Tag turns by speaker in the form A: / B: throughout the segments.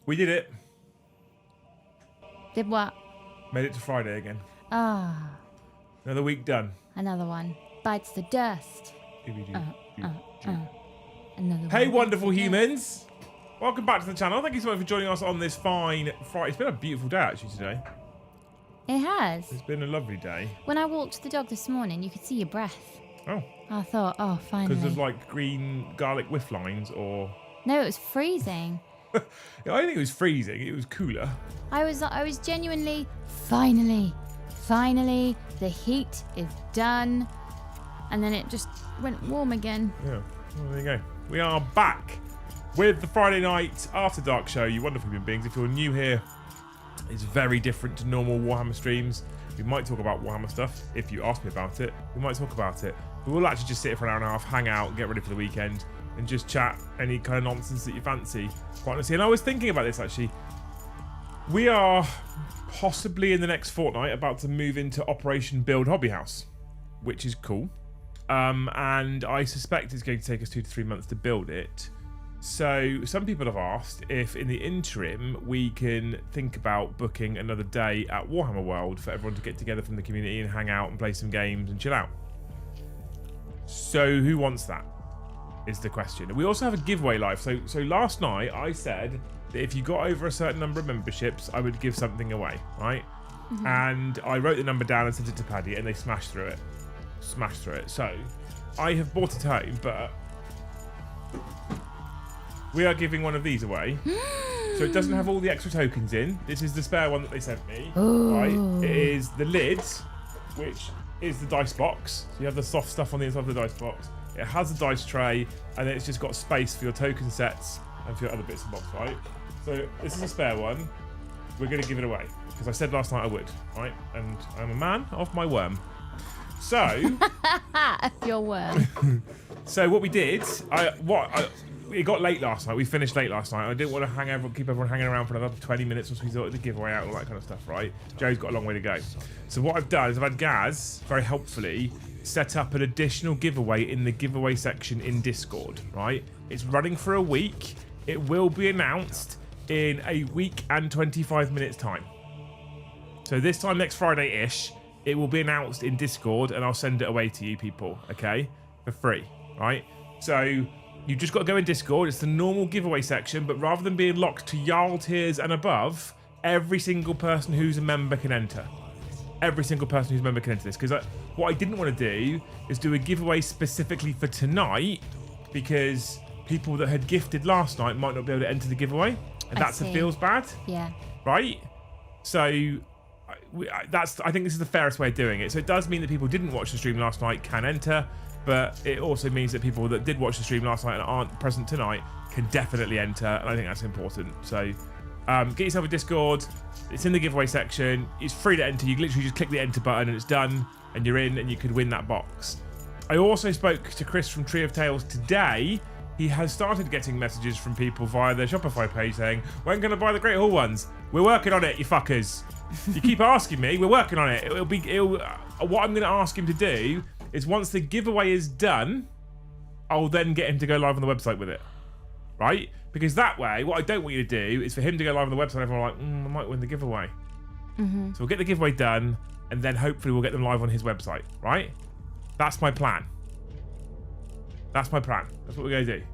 A: We did it.
B: Did what?
A: Made it to Friday again.
B: Ah.
A: Another week done.
B: Another one. Bites the dust. Another
A: Hey,
B: one.
A: wonderful humans. Welcome back to the channel. Thank you so much for joining us on this fine Friday. It's been a beautiful day, actually, today.
B: It has.
A: It's been a lovely day.
B: When I walked the dog this morning, you could see your breath.
A: Oh.
B: I thought, oh, finally.
A: Because of, like, green garlic whiff lines, or...
B: No, it was freezing.
A: I don't think it was freezing. It was cooler.
B: I was genuinely, finally, the heat is done. And then it just went warm again.
A: Yeah, well, there you go. We are back with the Friday night After Dark show, you wonderful human beings. If you're new here, it's very different to normal Warhammer streams. We might talk about Warhammer stuff. If you ask me about it, we might talk about it. We will actually just sit here for an hour and a half, hang out, get ready for the weekend, and just chat any kind of nonsense that you fancy, quite honestly. And I was thinking about this, actually. We are possibly in the next fortnight about to move into Operation Build Hobby House, which is cool. And I suspect it's going to take us 2 to 3 months to build it. So some people have asked if in the interim we can think about booking another day at Warhammer World for everyone to get together from the community and hang out and play some games and chill out. So who wants that is the question. We also have a giveaway live. So last night I said that if you got over a certain number of memberships, I would give something away, right? Mm-hmm. And I wrote the number down and sent it to Paddy, and they smashed through it. So I have brought it home, but we are giving one of these away. So it doesn't have all the extra tokens in. This is the spare one that they sent me.
B: Ooh.
A: Right? It is the lid, which is the dice box. So you have the soft stuff on the inside of the dice box. It has a dice tray, and then it's just got space for your token sets and for your other bits and bobs, right? So this is a spare one. We're going to give it away because I said last night I would, right? And I'm a man of my worm. So
B: your worm.
A: So what we did, it got late last night. We finished late last night. I didn't want to keep everyone hanging around for another 20 minutes, so we thought the giveaway out, all that kind of stuff, right? Joe's got a long way to go. So what I've done is I've had Gaz, very helpfully, set up an additional giveaway in the giveaway section in Discord, right? It's running for a week. It will be announced in a week and 25 minutes time. So this time next Friday-ish, it will be announced in Discord, and I'll send it away to you people, okay? For free, right? So you've just got to go in Discord. It's the normal giveaway section, but rather than being locked to Jarl tiers and above, every single person who's a member can enter. Every single person who's a member can enter this. Because what I didn't want to do is do a giveaway specifically for tonight, because people that had gifted last night might not be able to enter the giveaway, and that feels bad.
B: Yeah.
A: Right? So I think this is the fairest way of doing it. So it does mean that people who didn't watch the stream last night can enter, but it also means that people that did watch the stream last night and aren't present tonight can definitely enter, and I think that's important. So get yourself a Discord. It's in the giveaway section. It's free to enter. You literally just click the enter button and it's done, and you're in, and you could win that box. I also spoke to Chris from Tree of Tales today. He has started getting messages from people via their Shopify page saying, when can I buy the Great Hall ones? We're working on it, you fuckers. You keep asking me, we're working on it. What I'm going to ask him to do is once the giveaway is done, I'll then get him to go live on the website with it. Right? Because that way, what I don't want you to do is for him to go live on the website and everyone like, I might win the giveaway. Mm-hmm. So we'll get the giveaway done, and then hopefully we'll get them live on his website. Right? That's my plan. That's my plan. That's what we're going to do.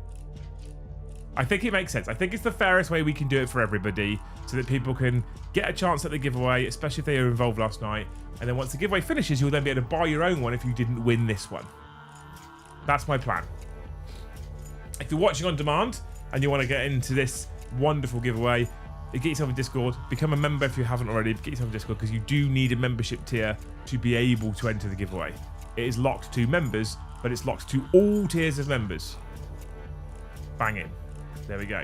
A: I think it makes sense. I think it's the fairest way we can do it for everybody so that people can get a chance at the giveaway, especially if they were involved last night. And then once the giveaway finishes, you'll then be able to buy your own one if you didn't win this one. That's my plan. If you're watching on demand and you want to get into this wonderful giveaway, get yourself a Discord. Become a member if you haven't already. Get yourself a Discord because you do need a membership tier to be able to enter the giveaway. It is locked to members, but it's locked to all tiers of members. Bang in. There we go.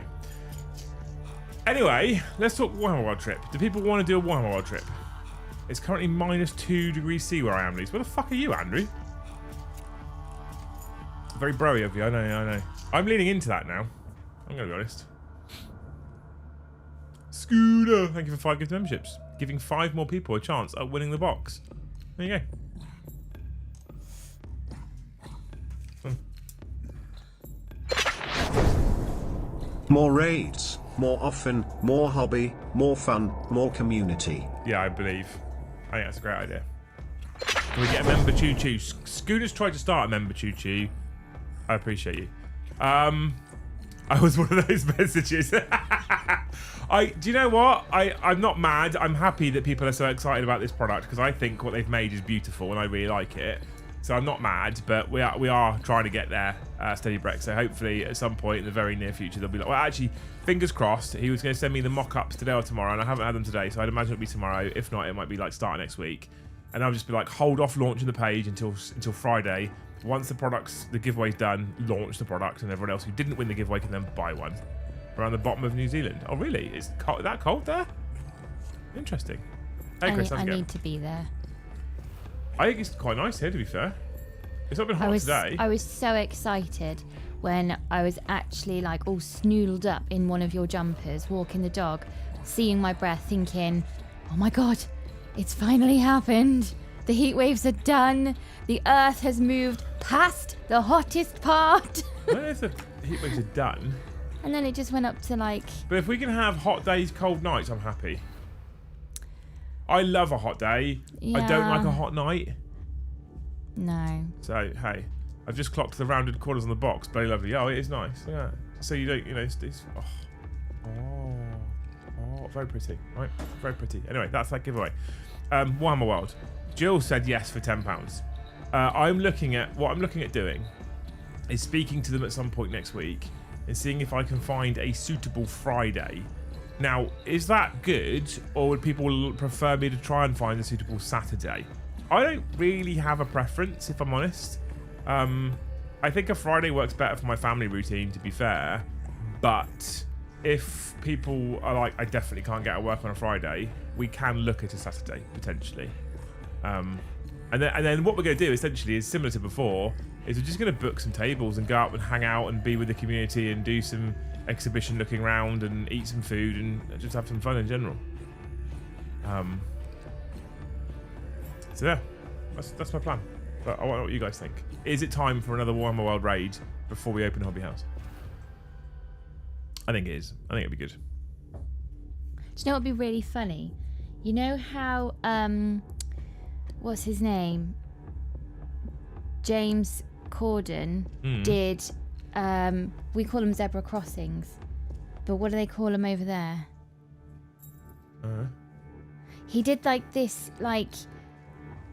A: Anyway, let's talk Warhammer World Trip. Do people want to do a Warhammer World Trip? It's currently -2 degrees C where I am, Lise. Where the fuck are you, Andrew? Very broy of you, I know. I'm leaning into that now. I'm going to be honest. Scooter, thank you for 5 gift memberships. Giving 5 more people a chance at winning the box. There you go.
C: More raids. more often, more hobby, more fun, more community.
A: Yeah, I believe. I think that's a great idea. Can we get a member choo-choo? Scooter's tried to start a member choo-choo. I appreciate you. I was one of those messages. Do you know what? I'm not mad. I'm happy that people are so excited about this product because I think what they've made is beautiful and I really like it. So I'm not mad, but we are trying to get there, Steady Breck. So hopefully at some point in the very near future, they'll be like, well, actually, fingers crossed. He was going to send me the mock-ups today or tomorrow, and I haven't had them today, so I'd imagine it'll be tomorrow. If not, it might be like starting next week. And I'll just be like, hold off launching the page until Friday. Once the giveaway's done, launch the product, and everyone else who didn't win the giveaway can then buy one. Around the bottom of New Zealand. Oh, really? Is that cold there? Interesting. Hey, Chris,
B: I need to be there.
A: I think it's quite nice here, to be fair. It's not been hot today.
B: I was so excited when I was actually like all snoodled up in one of your jumpers, walking the dog, seeing my breath, thinking, oh my God, it's finally happened. The heat waves are done. The earth has moved past the hottest part.
A: When is the heat waves are done?
B: And then it just went up to like...
A: But if we can have hot days, cold nights, I'm happy. I love a hot day.
B: Yeah.
A: I don't like a hot night.
B: No.
A: So, hey, I've just clocked the rounded corners on the box. Very lovely. Oh, it is nice. Yeah. So you don't, it's very pretty. Right? Very pretty. Anyway, that's that giveaway. Warhammer World. Jill said yes for £10. What I'm looking at doing is speaking to them at some point next week and seeing if I can find a suitable Friday. Now, is that good, or would people prefer me to try and find a suitable Saturday? I don't really have a preference, if I'm honest. I think a Friday works better for my family routine, to be fair. But if people are like, I definitely can't get to work on a Friday, we can look at a Saturday, potentially. And then what we're going to do, essentially, is similar to before, is we're just going to book some tables and go out and hang out and be with the community and do some exhibition looking around and eat some food and just have some fun in general. So yeah, that's my plan. But I want to know what you guys think. Is it time for another Warhammer World raid before we open Hobby House? I think it is. I think it'd be good.
B: Do you know what would be really funny? You know how, what's his name? James Corden did, we call them zebra crossings, but what do they call them over there? He did like this, like,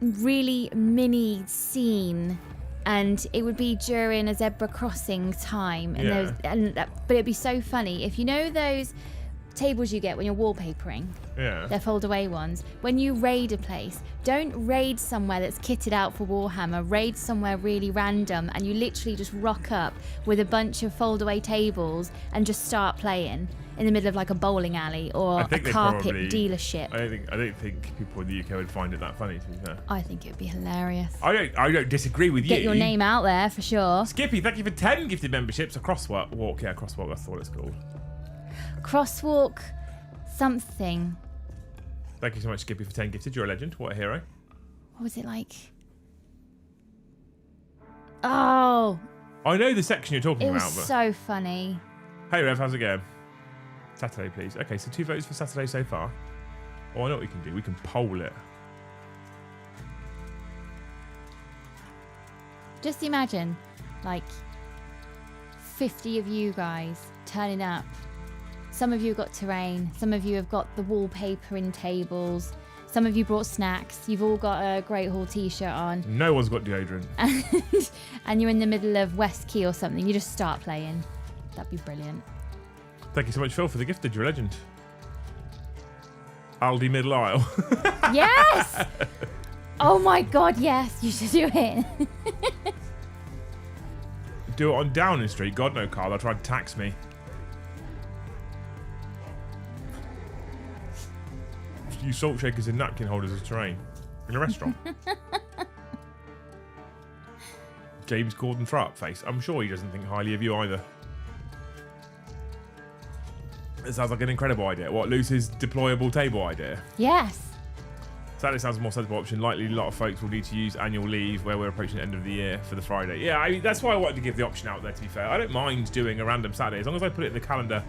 B: really mini scene, and it would be during a zebra crossing time, and but it'd be so funny if you know those tables you get when you're wallpapering.
A: Yeah.
B: They're fold away ones. When you raid a place, don't raid somewhere that's kitted out for Warhammer. Raid somewhere really random, and you literally just rock up with a bunch of fold away tables and just start playing in the middle of like a bowling alley or a carpet dealership.
A: I don't think people in the UK would find it that funny, to be fair.
B: I think it would be hilarious.
A: I don't disagree with you.
B: Get your name out there for sure.
A: Skippy, thank you for 10 gifted memberships. A crosswalk. Yeah, crosswalk, that's what it's called.
B: Crosswalk something.
A: Thank you so much, Skippy, for 10 gifted. You're a legend. What a hero.
B: What was it like? Oh.
A: I know the section you're talking about.
B: It was so funny.
A: Hey, Rev, how's it going? Saturday, please. Okay, so 2 votes for Saturday so far. Oh, I know what we can do. We can poll it.
B: Just imagine, like, 50 of you guys turning up. Some of you have got terrain. Some of you have got the wallpapering tables. Some of you brought snacks. You've all got a Great Hall t-shirt on.
A: No one's got deodorant.
B: And you're in the middle of West Key or something. You just start playing. That'd be brilliant.
A: Thank you so much, Phil, for the gifted. You're a legend. Aldi Middle Aisle.
B: Yes! Oh my God, yes. You should do it.
A: Do it on Downing Street. God, no, Carl. They'll try to tax me. Use salt shakers and napkin holders as terrain in a restaurant. James Corden throw-up face. I'm sure he doesn't think highly of you either. It sounds like an incredible idea. What, Luce's deployable table idea?
B: Yes.
A: Sadly, sounds a more sensible option. Likely, a lot of folks will need to use annual leave where we're approaching the end of the year for the Friday. Yeah, that's why I wanted to give the option out there, to be fair. I don't mind doing a random Saturday as long as I put it in the calendar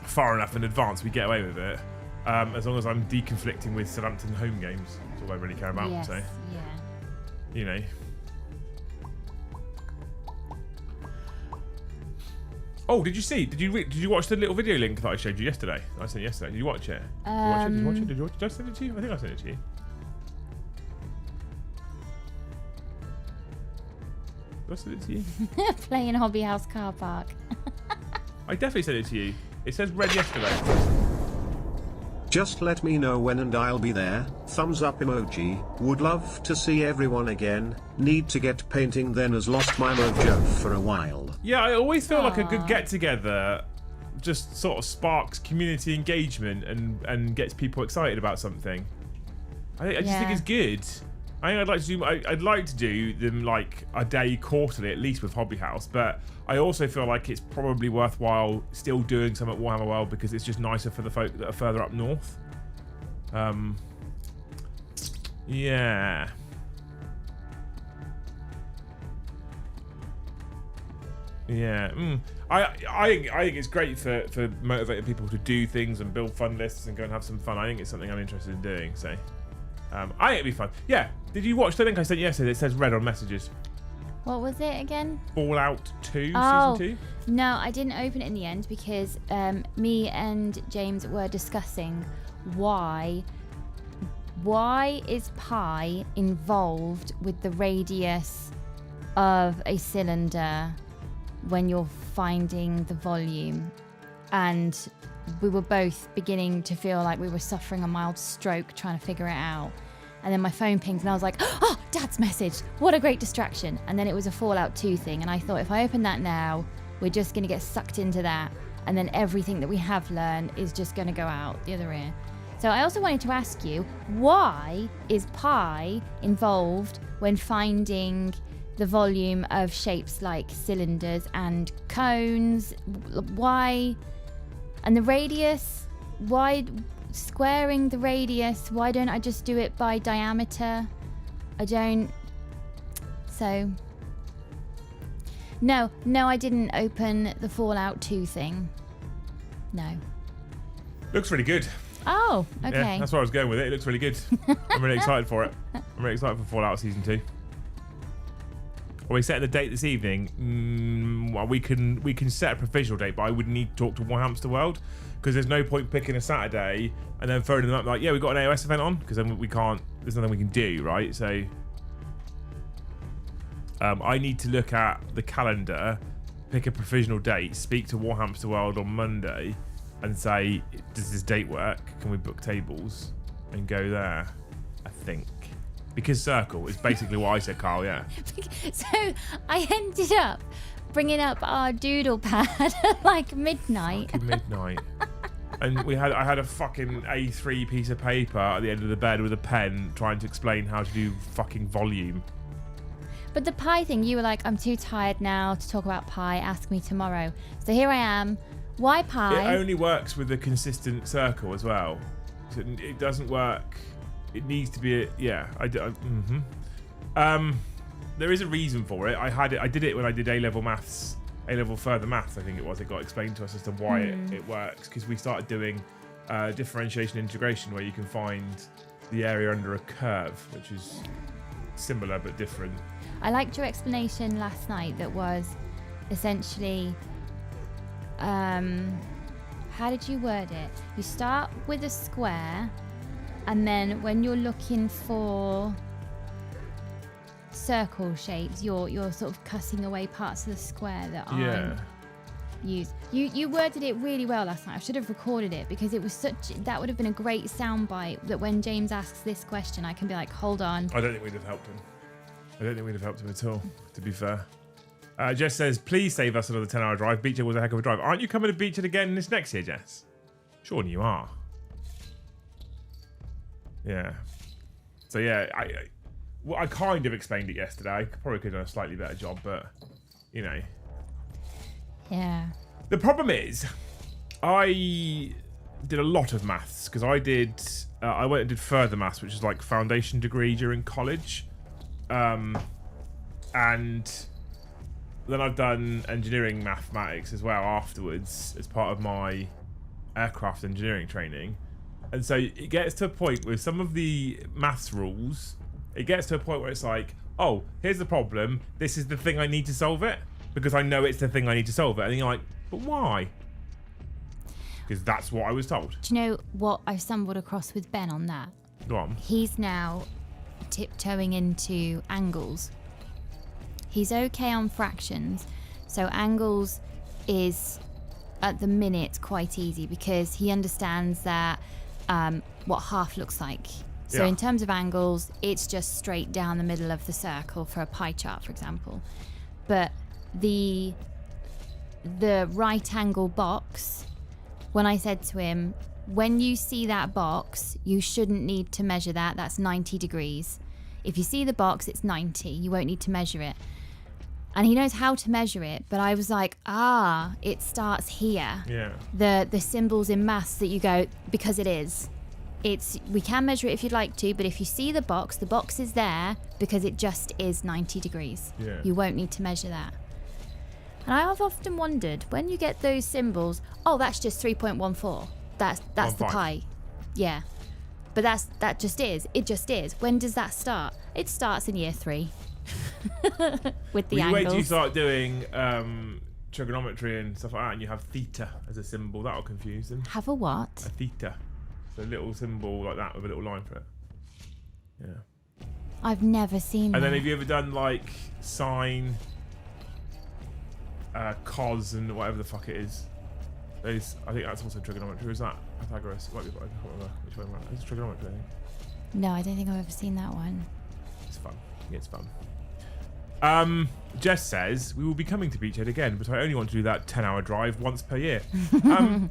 A: far enough in advance, we get away with it. As long as I'm deconflicting with Southampton home games, that's all I really care about.
B: Yes,
A: So,
B: yeah.
A: you know. Oh, did you see? Did you watch the little video link that I showed you yesterday? I sent yesterday. Did you watch it? Did you watch it? Did I send it to you? I think I sent it to you. Did I send it to you?
B: Playing Hobby House car park.
A: I definitely sent it to you. It says red yesterday.
C: Just let me know when and I'll be there. Thumbs up emoji. Would love to see everyone again. Need to get painting, then has lost my mojo for a while.
A: Yeah, I always feel like a good get-together just sort of sparks community engagement and gets people excited about something. I just think it's good. I think I'd like to do them like a day quarterly at least with Hobby House, but I also feel like it's probably worthwhile still doing some at Warhammer World because it's just nicer for the folk that are further up north. Yeah. Yeah. I think it's great for motivating people to do things and build fun lists and go and have some fun. I think it's something I'm interested in doing. So, I think it'd be fun. Yeah. Did you watch the link I sent yesterday? It says red on messages.
B: What was it again?
A: Fallout 2
B: Oh,
A: season 2.
B: no, I didn't open it in the end because me and James were discussing why is pi involved with the radius of a cylinder when you're finding the volume, and we were both beginning to feel like we were suffering a mild stroke trying to figure it out. And then my phone pinged and I was like, oh, Dad's message, what a great distraction. And then it was a Fallout 2 thing, and I thought if I open that now, we're just going to get sucked into that, and then everything that we have learned is just going to go out the other ear. So I also wanted to ask you, why is pi involved when finding the volume of shapes like cylinders and cones? Why? And the radius? Why squaring the radius? Why don't I just do it by diameter? I don't. So no, I didn't open the Fallout 2 thing. No. Looks
A: really good.
B: Oh, okay.
A: Yeah, that's where I was going with it. It looks really good. I'm really excited for it. I'm really excited for Fallout Season 2. Are we setting the date this evening? Well, we can set a provisional date, but I would need to talk to Warhammer World, because there's no point picking a Saturday and then throwing them up like, yeah, we've got an AOS event on, because then we can't, there's nothing we can do, right? So I need to look at the calendar, pick a provisional date, speak to Warhammer World on Monday and say, does this date work? Can we book tables and go there? I think. Because Circle is basically what I said, Carl, yeah.
B: So I ended up bringing up our doodle pad at like midnight.
A: Fucking midnight. And I had a fucking A3 piece of paper at the end of the bed with a pen trying to explain how to do fucking volume.
B: But the pi thing, you were like, I'm too tired now to talk about pi, ask me tomorrow. So here I am. Why pi?
A: It only works with a consistent circle as well. So it doesn't work. It needs to be there is a reason for it. I did it when I did A-level maths, A-level further maths, I think it was. It got explained to us as to why it works, because we started doing differentiation integration, where you can find the area under a curve, which is similar but different.
B: I liked your explanation last night that was essentially, how did you word it? You start with a square, and then when you're looking for circle shapes, you're sort of cutting away parts of the square that aren't used. You worded it really well last night. I should have recorded it, because it was that would have been a great soundbite that when James asks this question, I can be like, hold on.
A: I don't think we'd have helped him. I don't think we'd have helped him at all, to be fair. Jess says, please save us another 10-hour drive. Beachhead was a heck of a drive. Aren't you coming to Beachhead again this next year, Jess? Surely you are. Yeah. So yeah, I kind of explained it yesterday. I probably could have done a slightly better job, but you know.
B: Yeah.
A: The problem is, I did a lot of maths, because I went and did further maths, which is like foundation degree during college, and then I've done engineering mathematics as well afterwards as part of my aircraft engineering training, and so it gets to a point with some of the maths rules. It gets to a point where it's like, oh, here's the problem. This is the thing I need to solve it because I know it's the thing I need to solve it. And you're like, but why? Because that's what I was told.
B: Do you know what I stumbled across with Ben on that?
A: Go on.
B: He's now tiptoeing into angles. He's okay on fractions, so angles is at the minute quite easy because he understands that what half looks like. So in terms of angles, it's just straight down the middle of the circle for a pie chart, for example. But the right angle box, when I said to him, when you see that box, you shouldn't need to measure that. That's 90 degrees. If you see the box, it's 90. You won't need to measure it. And he knows how to measure it, but I was like, it starts here.
A: Yeah.
B: The symbols in maths that you go, because it is. We can measure it if you'd like to, but if you see the box is there because it just is 90 degrees.
A: Yeah.
B: You won't need to measure that. And I have often wondered, when you get those symbols, that's just 3.14. That's the pi. Yeah. But that just is. It just is. When does that start? It starts in year 3. With the angles.
A: Wait till you start doing trigonometry and stuff like that, and you have theta as a symbol. That'll confuse them.
B: Have a what?
A: A theta. So a little symbol like that with a little line for it. Yeah.
B: I've never seen that.
A: And then have you ever done like sine, cos, and whatever the fuck it is? I think that's also trigonometry. Is that Pythagoras? It might be, I can't remember which one. It's trigonometry, I think.
B: No, I don't think I've ever seen that one.
A: It's fun. It's fun. Jess says, we will be coming to Beachhead again, but I only want to do that 10-hour drive once per year. I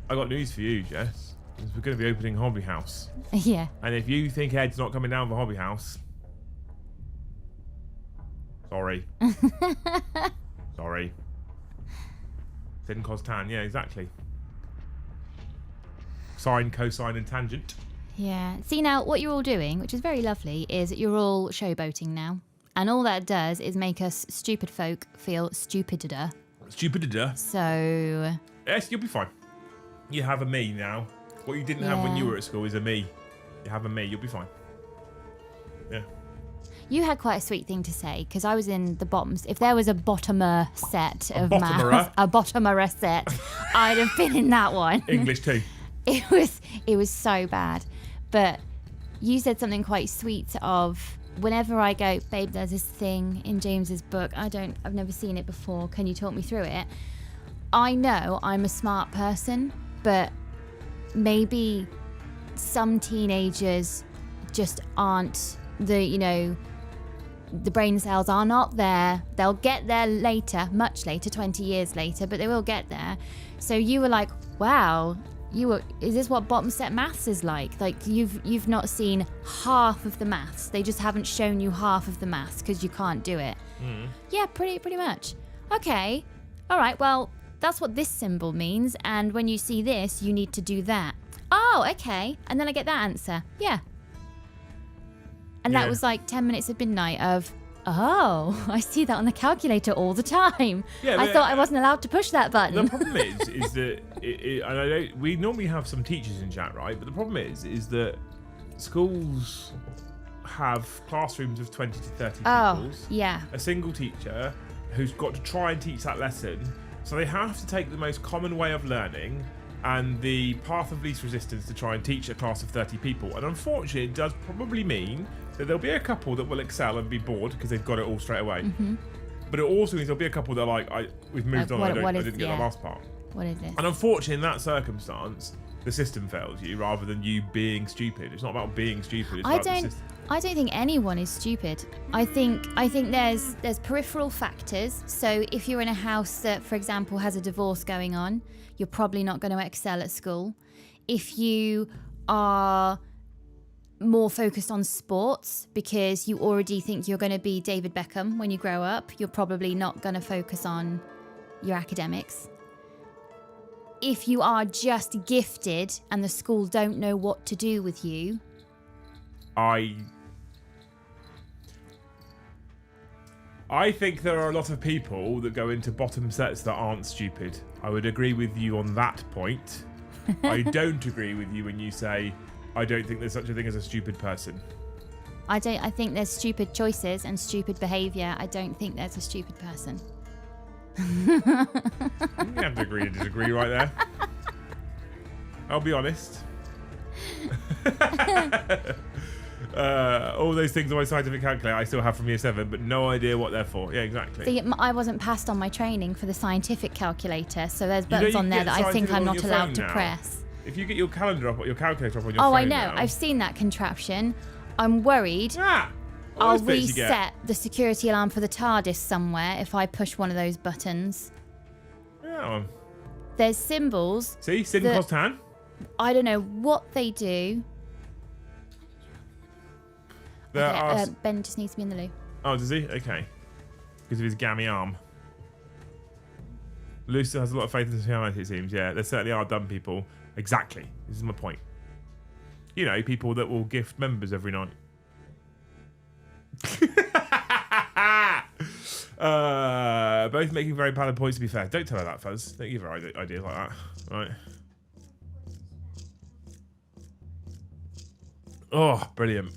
A: got news for you, Jess. We're going to be opening Hobby House.
B: Yeah.
A: And if you think Ed's not coming down for Hobby House, sorry. Sorry. Sin, cos, tan. Yeah, exactly. Sine, cosine, and tangent.
B: Yeah. See, now, what you're all doing, which is very lovely, is you're all showboating now. And all that does is make us stupid folk feel stupider.
A: Stupider.
B: So...
A: Yes, you'll be fine. You have a me now. What you didn't have when you were at school is a me. You have a me, you'll be fine. Yeah.
B: You had quite a sweet thing to say, because I was in the bottoms. If there was a bottomer set of maths, a bottomer set, I'd have been in that one.
A: English too.
B: It was so bad. But you said something quite sweet of, whenever I go, babe, there's this thing in James's book. I've never seen it before. Can you talk me through it? I know I'm a smart person, but maybe some teenagers just aren't the brain cells are not there. They'll get there later, much later, 20 years later, but they will get there. So you were like, wow, is this what bottom set maths is like? Like you've not seen half of the maths. They just haven't shown you half of the maths because you can't do it. Yeah, pretty much. Okay. All right, well, that's what this symbol means, and when you see this, you need to do that. Oh, okay. And then I get that answer. Yeah. And that was like 10 minutes of midnight of, I see that on the calculator all the time. Yeah, I thought I wasn't allowed to push that button.
A: The problem is that, and we normally have some teachers in chat, right? But the problem is that schools have classrooms of 20 to 30 pupils.
B: Yeah.
A: A single teacher who's got to try and teach that lesson. So they have to take the most common way of learning and the path of least resistance to try and teach a class of 30 people. And unfortunately, it does probably mean that there'll be a couple that will excel and be bored because they've got it all straight away. Mm-hmm. But it also means there'll be a couple that are like, we've moved on, I didn't get the last part.
B: What is this?
A: And unfortunately, in that circumstance, the system fails you rather than you being stupid. It's not about being stupid, it's about the system.
B: I don't think anyone is stupid. I think there's peripheral factors. So if you're in a house that, for example, has a divorce going on, you're probably not going to excel at school. If you are more focused on sports because you already think you're going to be David Beckham when you grow up, you're probably not going to focus on your academics. If you are just gifted and the school don't know what to do with you,
A: I think there are a lot of people that go into bottom sets that aren't stupid. I would agree with you on that point. I don't agree with you when you say, I don't think there's such a thing as a stupid person.
B: I think there's stupid choices and stupid behaviour. I don't think there's a stupid person.
A: You have to agree to disagree right there. I'll be honest. All those things on my scientific calculator I still have from year 7, but no idea what they're for. Yeah, exactly.
B: See, I wasn't passed on my training for the scientific calculator, so there's buttons on there that I think I'm not allowed to press.
A: If you get your calendar up, your calculator up on your
B: phone.
A: Oh,
B: I know.
A: Now,
B: I've seen that contraption. I'm worried I'll reset the security alarm for the TARDIS somewhere if I push one of those buttons.
A: Yeah.
B: There's symbols.
A: See, Sin Costan.
B: I don't know what they do. Okay, Ben just needs to be in the loo.
A: Oh, does he? Okay. Because of his gammy arm. Lou still has a lot of faith in humanity, it seems. Yeah, there certainly are dumb people. Exactly. This is my point. You know, people that will gift members every night. Both making very valid points, to be fair. Don't tell her that, Fuzz. Don't give her ideas like that. Right. Oh, brilliant.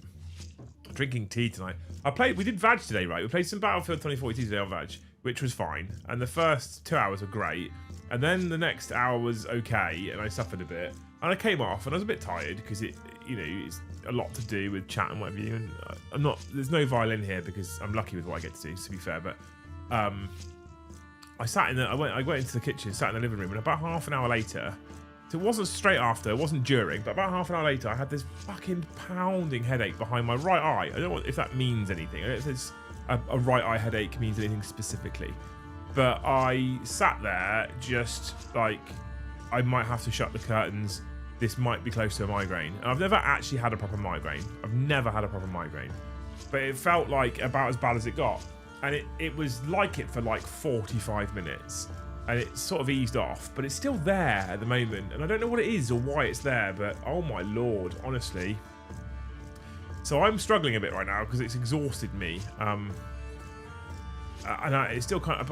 A: Drinking tea tonight. We did Vag today, right? We played some Battlefield 2042 today on Vag, which was fine. And the first 2 hours were great. And then the next hour was okay, and I suffered a bit. And I came off, and I was a bit tired because it's a lot to do with chat and whatever you. And there's no violin here because I'm lucky with what I get to do, to be fair. But I sat I went into the kitchen, sat in the living room, and about half an hour later, so it wasn't straight after, it wasn't during, but about half an hour later, I had this fucking pounding headache behind my right eye. I don't know if that means anything. I don't know if it's a right eye headache means anything specifically. But I sat there just like, I might have to shut the curtains. This might be close to a migraine. And I've never actually had a proper migraine. I've never had a proper migraine. But it felt like about as bad as it got. And it was like it for like 45 minutes. And it sort of eased off. But it's still there at the moment. And I don't know what it is or why it's there. But oh my lord, honestly. So I'm struggling a bit right now because it's exhausted me. And it's still kind of...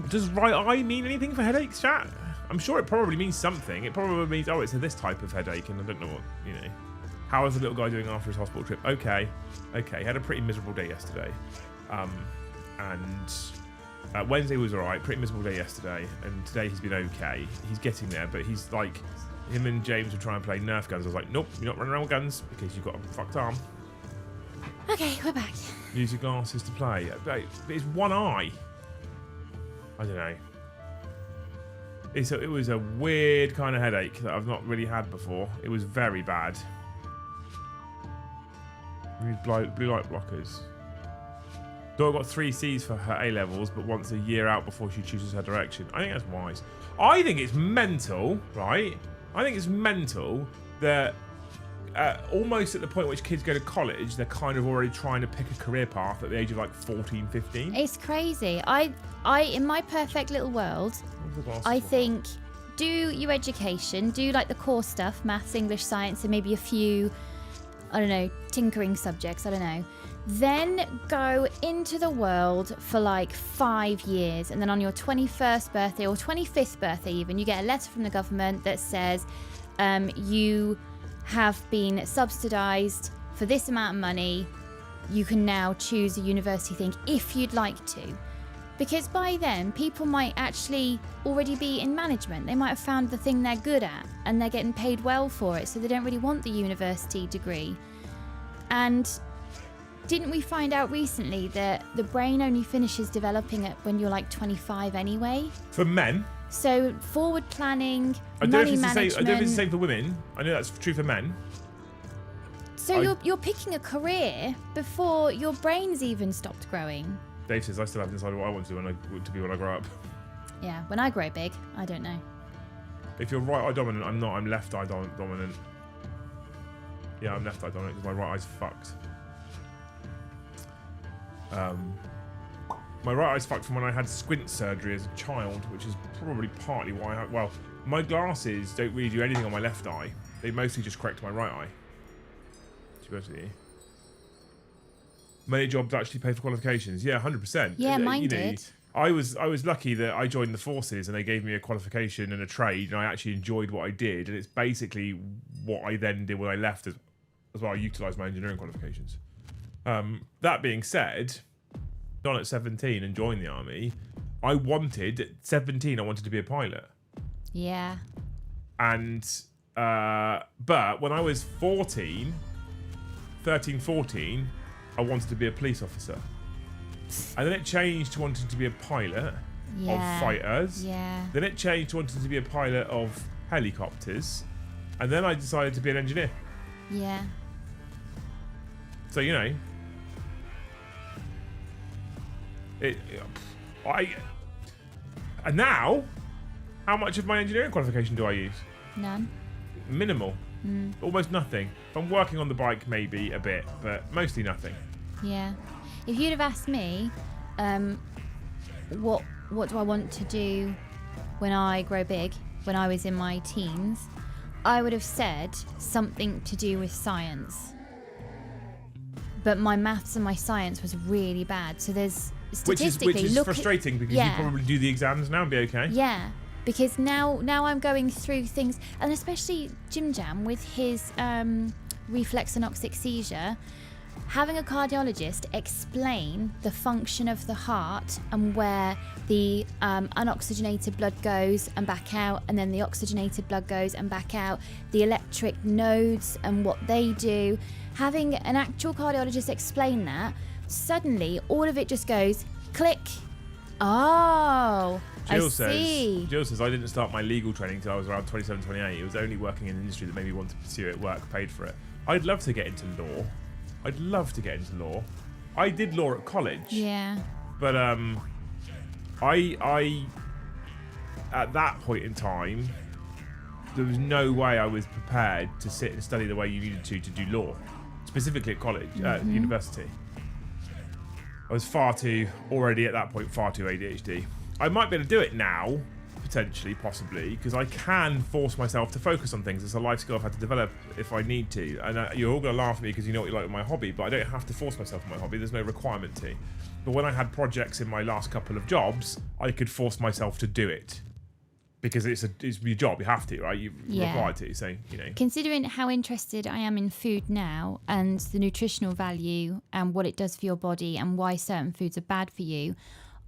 A: Does right eye mean anything for headaches, chat? I'm sure it probably means something. It probably means, oh, it's this type of headache, and I don't know what, How is the little guy doing after his hospital trip? Okay. Had a pretty miserable day yesterday. Wednesday was alright, pretty miserable day yesterday, and today he's been okay. He's getting there, but he's like, him and James were trying to play Nerf guns. I was like, nope, you're not running around with guns because you've got a fucked arm.
B: Okay, we're back.
A: Use your glasses to play. It's one eye. I don't know. It was a weird kind of headache that I've not really had before. It was very bad. We need blue light blockers. Dora got 3 C's for her A levels, but wants a year out before she chooses her direction. I think that's wise. I think it's mental, right? I think it's mental that almost at the point at which kids go to college, they're kind of already trying to pick a career path at the age of like 14, 15.
B: It's crazy. I in my perfect little world, I think do your education, do like the core stuff, maths, English, science, and maybe a few, I don't know, tinkering subjects, I don't know. Then go into the world for like 5 years, and then on your 21st birthday or 25th birthday even, you get a letter from the government that says you have been subsidised for this amount of money. You can now choose a university thing if you'd like to. Because by then, people might actually already be in management. They might have found the thing they're good at and they're getting paid well for it, so they don't really want the university degree. And didn't we find out recently that the brain only finishes developing it when you're like 25 anyway?
A: For men?
B: So forward planning, money management.
A: I don't know if it's the same for women. I know that's true for men.
B: So you're picking a career before your brain's even stopped growing.
A: Dave says I still haven't decided what I want to be when I grow up.
B: Yeah, when I grow big, I don't know.
A: If you're right eye dominant, I'm not. I'm left eye dominant. Yeah, I'm left eye dominant because my right eye's fucked. My right eye's fucked from when I had squint surgery as a child, which is probably partly why my glasses don't really do anything on my left eye. They mostly just correct my right eye. To be honest with you. Many jobs actually pay for qualifications. Yeah, 100%.
B: Yeah, mine did.
A: I was lucky that I joined the forces and they gave me a qualification and a trade, and I actually enjoyed what I did. And it's basically what I then did when I left as well. I utilised my engineering qualifications. That being said, gone at 17 and joined the army. I wanted at 17. I wanted to be a pilot.
B: Yeah.
A: And but when I was 13, 14, I wanted to be a police officer. And then it changed to wanting to be a pilot of fighters.
B: Yeah.
A: Then it changed to wanting to be a pilot of helicopters. And then I decided to be an engineer.
B: Yeah.
A: So, you know, and now, how much of my engineering qualification do I use?
B: None.
A: Minimal. Almost nothing. If I'm working on the bike, maybe a bit, but mostly nothing.
B: Yeah. If you'd have asked me, what do I want to do when I grow big, when I was in my teens, I would have said something to do with science. But my maths and my science was really bad. So there's statistically...
A: Which is frustrating because you probably do the exams now and be okay.
B: Yeah. Because now I'm going through things, and especially Jim Jam with his reflex anoxic seizure, having a cardiologist explain the function of the heart and where the unoxygenated blood goes and back out, and then the oxygenated blood goes and back out, the electric nodes and what they do, having an actual cardiologist explain that, suddenly all of it just goes click. Oh, Jill
A: says, I didn't start my legal training until I was around 27, 28. It was only working in an industry that made me want to pursue it, work paid for it. I'd love to get into law. I did law at college.
B: Yeah.
A: But I at that point in time, there was no way I was prepared to sit and study the way you needed to do law, specifically at college, university. I was already at that point, far too ADHD. I might be able to do it now, potentially, possibly, because I can force myself to focus on things. It's a life skill I've had to develop if I need to. And you're all going to laugh at me because you know what you like with my hobby, but I don't have to force myself on my hobby. There's no requirement to. But when I had projects in my last couple of jobs, I could force myself to do it. Because it's your job, you have to, right? You're required to, so, you know.
B: Considering how interested I am in food now and the nutritional value and what it does for your body and why certain foods are bad for you,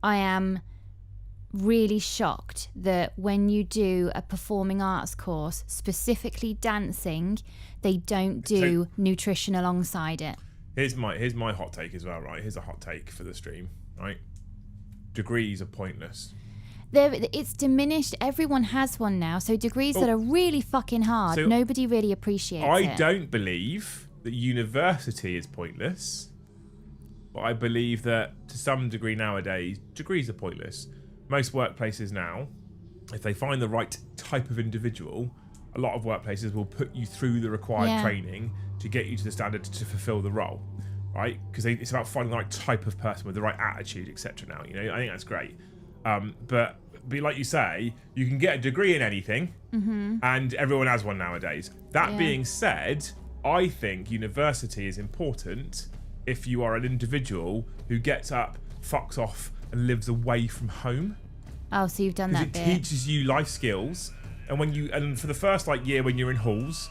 B: I am really shocked that when you do a performing arts course, specifically dancing, they don't do nutrition alongside it.
A: Here's my hot take as well, right? Here's a hot take for the stream, right? Degrees are pointless.
B: It's diminished. Everyone has one now. So degrees that are really fucking hard, nobody really appreciates it.
A: I don't believe that university is pointless, but I believe that to some degree nowadays, degrees are pointless. Most workplaces now, if they find the right type of individual, a lot of workplaces will put you through the required training to get you to the standard to fulfill the role, right? Because it's about finding the right type of person with the right attitude, etc. Now, you know, I think that's great. But like you say, you can get a degree in anything, and everyone has one nowadays. That being said, I think university is important if you are an individual who gets up, fucks off, and lives away from home.
B: Oh, so you've done that bit.
A: It teaches you life skills, and for the first year when you're in halls,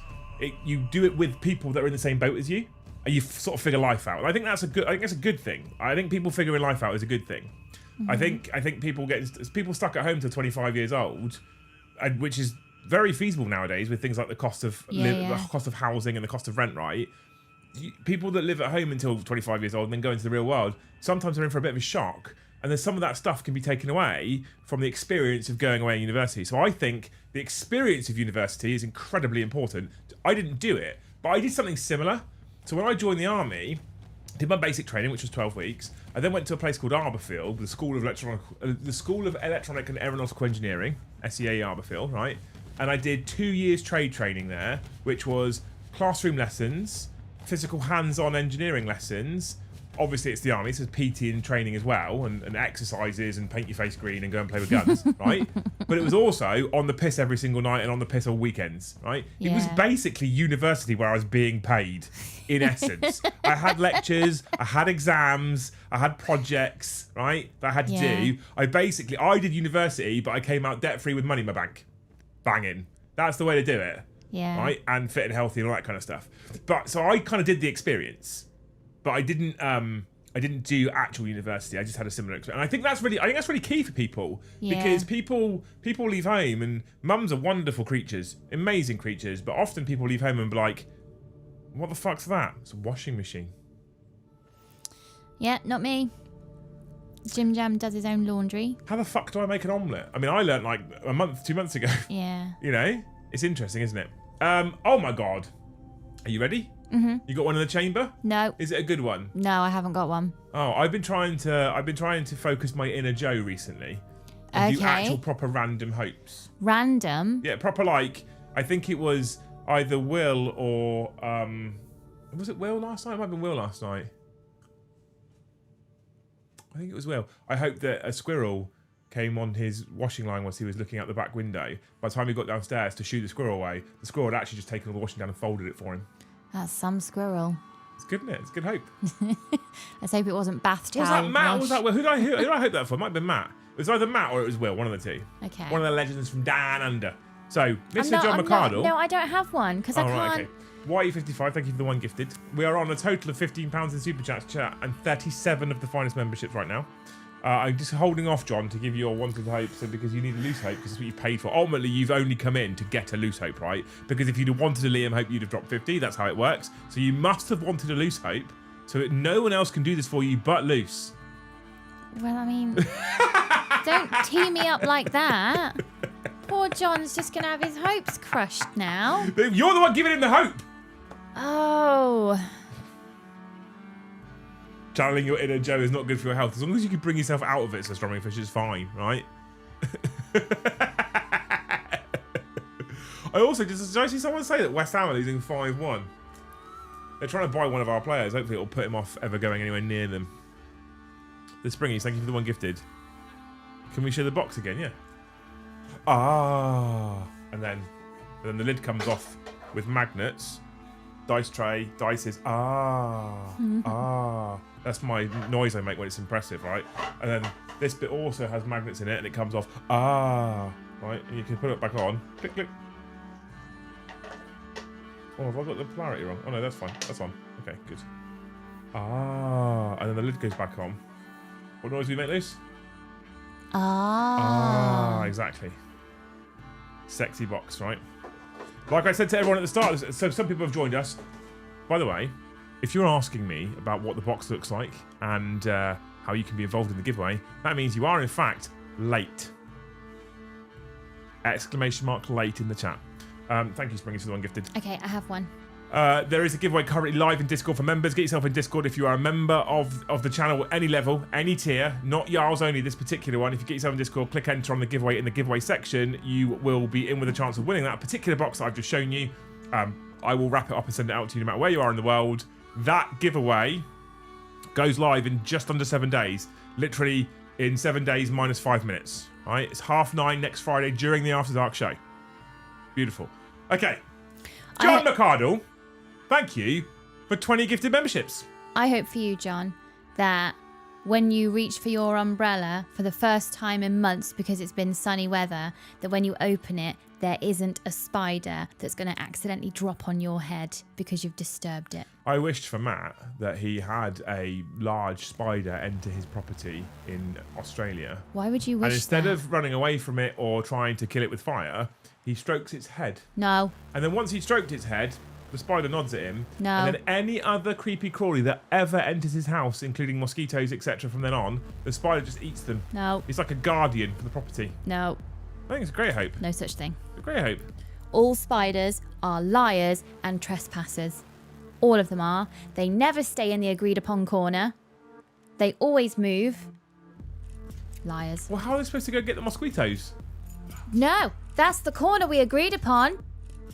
A: you do it with people that are in the same boat as you, and you sort of figure life out. And I think that's a good thing. I think people figuring life out is a good thing. I think people stuck at home till 25 years old, and which is very feasible nowadays with things like the cost of the cost of housing and the cost of rent. Right, people that live at home until 25 years old and then go into the real world sometimes are in for a bit of a shock, and then some of that stuff can be taken away from the experience of going away at university. So I think the experience of university is incredibly important. I didn't do it, but I did something similar. So when I joined the army, did my basic training, which was 12 weeks. I then went to a place called Arborfield, the School of Electronic and Aeronautical Engineering, SEA Arborfield, right? And I did 2 years trade training there, which was classroom lessons, physical hands-on engineering lessons obviously it's the army, so it's PT and training as well, and exercises and paint your face green and go and play with guns, right? But it was also on the piss every single night and on the piss all weekends, right? It was
B: Yeah.
A: basically university where I was being paid, in essence. I had lectures, I had exams, I had projects, right, that I had to
B: Yeah.
A: do. I did university, but I came out debt-free with money in my bank. Banging. That's the way to do it.
B: Yeah.
A: Right, and fit and healthy and all that kind of stuff. But so I kind of did the experience, but I didn't do actual university. I just had a similar experience, and I think that's really key for people because people leave home, and mums are wonderful creatures, amazing creatures, but often people leave home and be like, "What the fuck's that?" It's a washing machine.
B: Yeah, not me. Jim Jam does his own laundry.
A: How the fuck do I make an omelette? I mean, I learned like a month, 2 months ago.
B: Yeah.
A: You know, it's interesting, isn't it? Oh my god, are you ready? Mm-hmm. You got one in the chamber?
B: No.
A: Is it a good one?
B: No, I haven't got one.
A: Oh, I've been trying to focus my inner Joe recently. And do actual proper random hopes.
B: Random?
A: Yeah, proper like, I think it was either Will or was it Will last night? It might have been Will last night. I think it was Will. I hope that a squirrel came on his washing line whilst he was looking out the back window. By the time he got downstairs to shoo the squirrel away, the squirrel had actually just taken all the washing down and folded it for him.
B: That's some squirrel.
A: It's good, isn't it? It's good hope.
B: Let's hope it wasn't bath towel.
A: Was that Matt?
B: wash.
A: Was that Will? Who did I hope that for? It might have been Matt. It was either Matt or it was Will, one of the two.
B: Okay.
A: One of the legends from Down Under. So, Mr. John
B: I'm
A: McCardle.
B: No, I don't have one because I
A: Oh,
B: can't.
A: right, okay. YE55, thank you for the one gifted. We are on a total of £15 in Super Chats chat and 37 of the finest memberships right now. I'm just holding off, John, to give you your wanted hope, so because you need a loose hope, because it's what you've paid for. Ultimately, you've only come in to get a loose hope, right? Because if you'd have wanted a Liam hope, you'd have dropped 50. That's how it works. So you must have wanted a loose hope, so that no one else can do this for you but loose.
B: Well, I mean, don't tee me up like that. Poor John's just going to have his hopes crushed now.
A: You're the one giving him the hope!
B: Oh.
A: Channeling your inner Joe is not good for your health. As long as you can bring yourself out of it, says Strumming Fish, is fine, right? I also, did I see someone say that West Ham are losing 5-1? They're trying to buy one of our players. Hopefully it'll put him off ever going anywhere near them. The Springies, thank you for the one gifted. Can we show the box again? Yeah. Ah. And then the lid comes off with magnets. Dice tray, dices. Ah. That's my noise I make when it's impressive, right? And then this bit also has magnets in it, and it comes off. Ah. Right, and you can put it back on. Click, click. Oh, have I got the polarity wrong? Oh no, that's fine. That's on. Okay, good. Ah. And then the lid goes back on. What noise do we make, Luce? Ah, exactly. Sexy box, right? Like I said to everyone at the start, so some people have joined us. By the way, if you're asking me about what the box looks like and how you can be involved in the giveaway, that means you are in fact late. Exclamation mark late in the chat. Thank you, Springy, for the one gifted.
B: Okay, I have one.
A: There is a giveaway currently live in Discord for members. Get yourself in Discord if you are a member of the channel at any level, any tier, not Jarls only, this particular one. If you get yourself in Discord, click enter on the giveaway in the giveaway section. You will be in with a chance of winning that particular box that I've just shown you. I will wrap it up and send it out to you no matter where you are in the world. That giveaway goes live in just under 7 days. Literally in 7 days minus 5 minutes. Right? It's 9:30 next Friday during the After Dark show. Beautiful. Okay. John McCardle. Thank you for 20 gifted memberships.
B: I hope for you, John, that when you reach for your umbrella for the first time in months because it's been sunny weather, that when you open it, there isn't a spider that's going to accidentally drop on your head because you've disturbed it.
A: I wished for Matt that he had a large spider enter his property in Australia.
B: Why would you wish
A: And instead
B: that?
A: of running away from it or trying to kill it with fire, he strokes its head.
B: No.
A: And then once he stroked its head, the spider nods at him.
B: No.
A: And then any other creepy crawly that ever enters his house, including mosquitoes, etc., from then on, the spider just eats them.
B: No.
A: It's like a guardian for the property.
B: No.
A: I think it's a great hope.
B: No such thing.
A: A great hope.
B: All spiders are liars and trespassers. All of them are. They never stay in the agreed upon corner. They always move. Liars.
A: Well, how are they supposed to go get the mosquitoes?
B: No, that's the corner we agreed upon.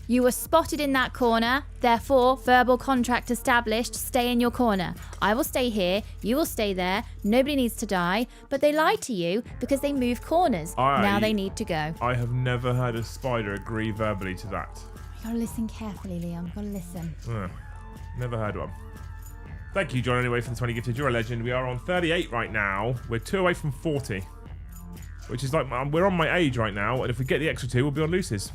B: You were spotted in that corner, therefore, verbal contract established, stay in your corner. I will stay here, you will stay there, nobody needs to die, but they lied to you because they moved corners. Now they need to go.
A: I have never heard a spider agree verbally to that.
B: You gotta listen carefully, Liam, you gotta listen.
A: Never heard one. Thank you, John, anyway, for the 20 gifted. You're a legend. We are on 38 right now. We're 2 away from 40. Which is like, we're on my age right now, and if we get the extra 2, we'll be on Lucy's.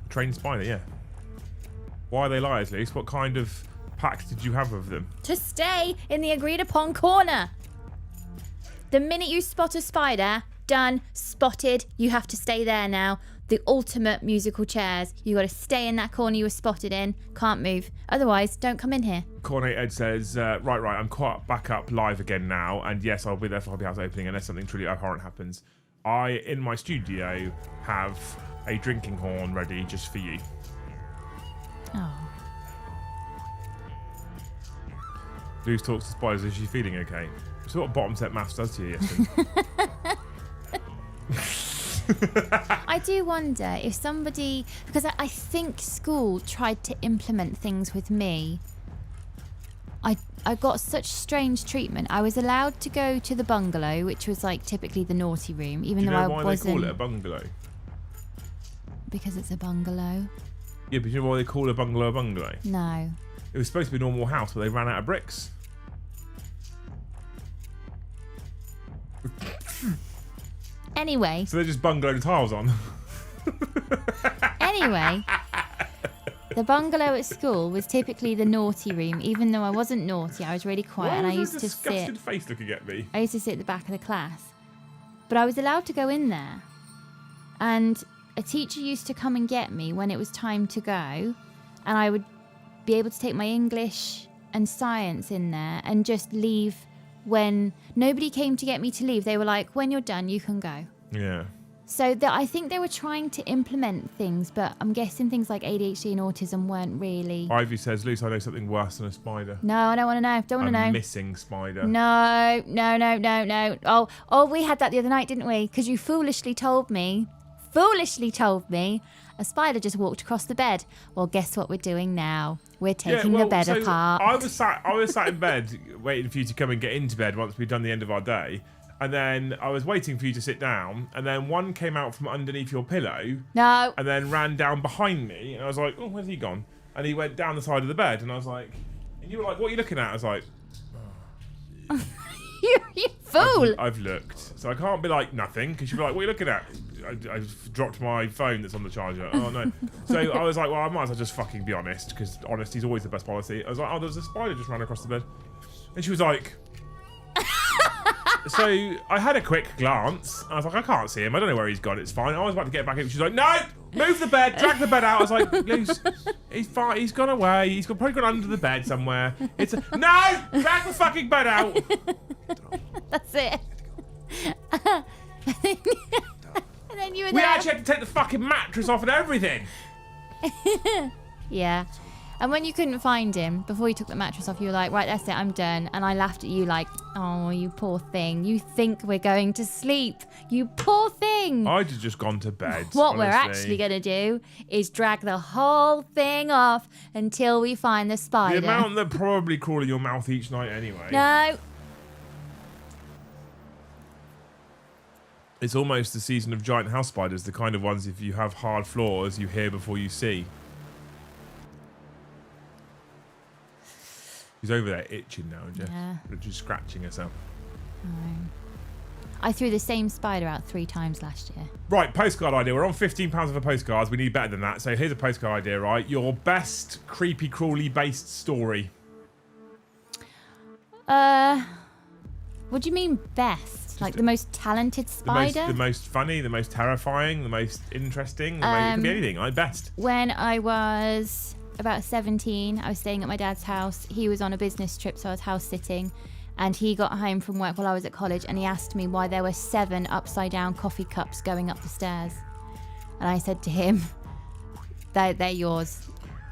A: Trained spider, yeah. Why are they liars, Luce? What kind of pact did you have with them?
B: To stay in the agreed upon corner. The minute you spot a spider, done, spotted, you have to stay there now. The ultimate musical chairs. You got to stay in that corner you were spotted in. Can't move. Otherwise, don't come in here.
A: Cornet Ed says, right, I'm caught back up live again now, and yes, I'll be there for Hobby House opening unless something truly abhorrent happens. I, in my studio, have a drinking horn ready just for you.
B: Oh.
A: Luce talks to spiders. Is she feeling okay? So what bottom set maths does to you, Yeston?
B: I do wonder if somebody, because I think school tried to implement things with me. I got such strange treatment. I was allowed to go to the bungalow, which was like typically the naughty room, even though I wasn't. Do you know why
A: they call it a bungalow?
B: Because it's a bungalow.
A: Yeah, but you know why they call a bungalow a bungalow?
B: No.
A: It was supposed to be a normal house, but they ran out of bricks.
B: Anyway.
A: So they just bungalowed tiles on.
B: Anyway, the bungalow at school was typically the naughty room. Even though I wasn't naughty, I was really quiet, and I used to sit.
A: Disgusted face looking at me.
B: I used to sit at the back of the class, but I was allowed to go in there, and a teacher used to come and get me when it was time to go, and I would be able to take my English and science in there and just leave when nobody came to get me to leave. They were like, when you're done, you can go.
A: Yeah.
B: So I think they were trying to implement things, but I'm guessing things like ADHD and autism weren't really.
A: Ivy says, Luce, I know something worse than a spider.
B: No, I don't want to know. Don't want to know.
A: A missing spider.
B: No. Oh, we had that the other night, didn't we? Because you foolishly told me a spider just walked across the bed. Well, guess what we're doing now? We're taking the bed apart.
A: I was sat in bed waiting for you to come and get into bed once we'd done the end of our day. And then I was waiting for you to sit down, and then one came out from underneath your pillow.
B: No.
A: And then ran down behind me, and I was like, oh, where's he gone? And he went down the side of the bed, and I was like, and you were like, what are you looking at? I was like, oh.
B: you fool.
A: I've looked. So I can't be like, nothing, because you'd be like, what are you looking at? I dropped my phone that's on the charger. Oh, no. So I was like, well, I might as well just fucking be honest, because honesty's always the best policy. I was like, oh, there was a spider just ran across the bed. And she was like... So I had a quick glance. I was like, I can't see him. I don't know where he's gone. It's fine. I was about to get back in. She's like, no, move the bed, drag the bed out. I was like, Luce, he's fine. He's gone away. He's probably gone under the bed somewhere. No, drag the fucking bed out.
B: That's it. And then you were there.
A: We actually had to take the fucking mattress off and everything.
B: Yeah. And when you couldn't find him, before you took the mattress off, you were like, right, that's it, I'm done. And I laughed at you like, oh, you poor thing. You think we're going to sleep. You poor thing.
A: I'd have just gone to bed.
B: What
A: honestly.
B: we're actually going to do is drag the whole thing off until we find the spider.
A: The amount that probably crawl in your mouth each night anyway.
B: No.
A: It's almost the season of giant house spiders, the kind of ones if you have hard floors, you hear before you see. She's over there itching now, Jeff.
B: Yeah.
A: Just scratching herself.
B: I threw the same spider out 3 times last year.
A: Right, postcard idea. We're on £15 for postcards. We need better than that. So here's a postcard idea, right? Your best creepy crawly based story.
B: What do you mean best? Like the most talented spider?
A: The most funny, the most terrifying, the most interesting. It could be anything. Like best.
B: When I was about 17, I was staying at my dad's house. He was on a business trip, so I was house sitting. And he got home from work while I was at college, and he asked me why there were 7 upside down coffee cups going up the stairs. And I said to him, they're yours.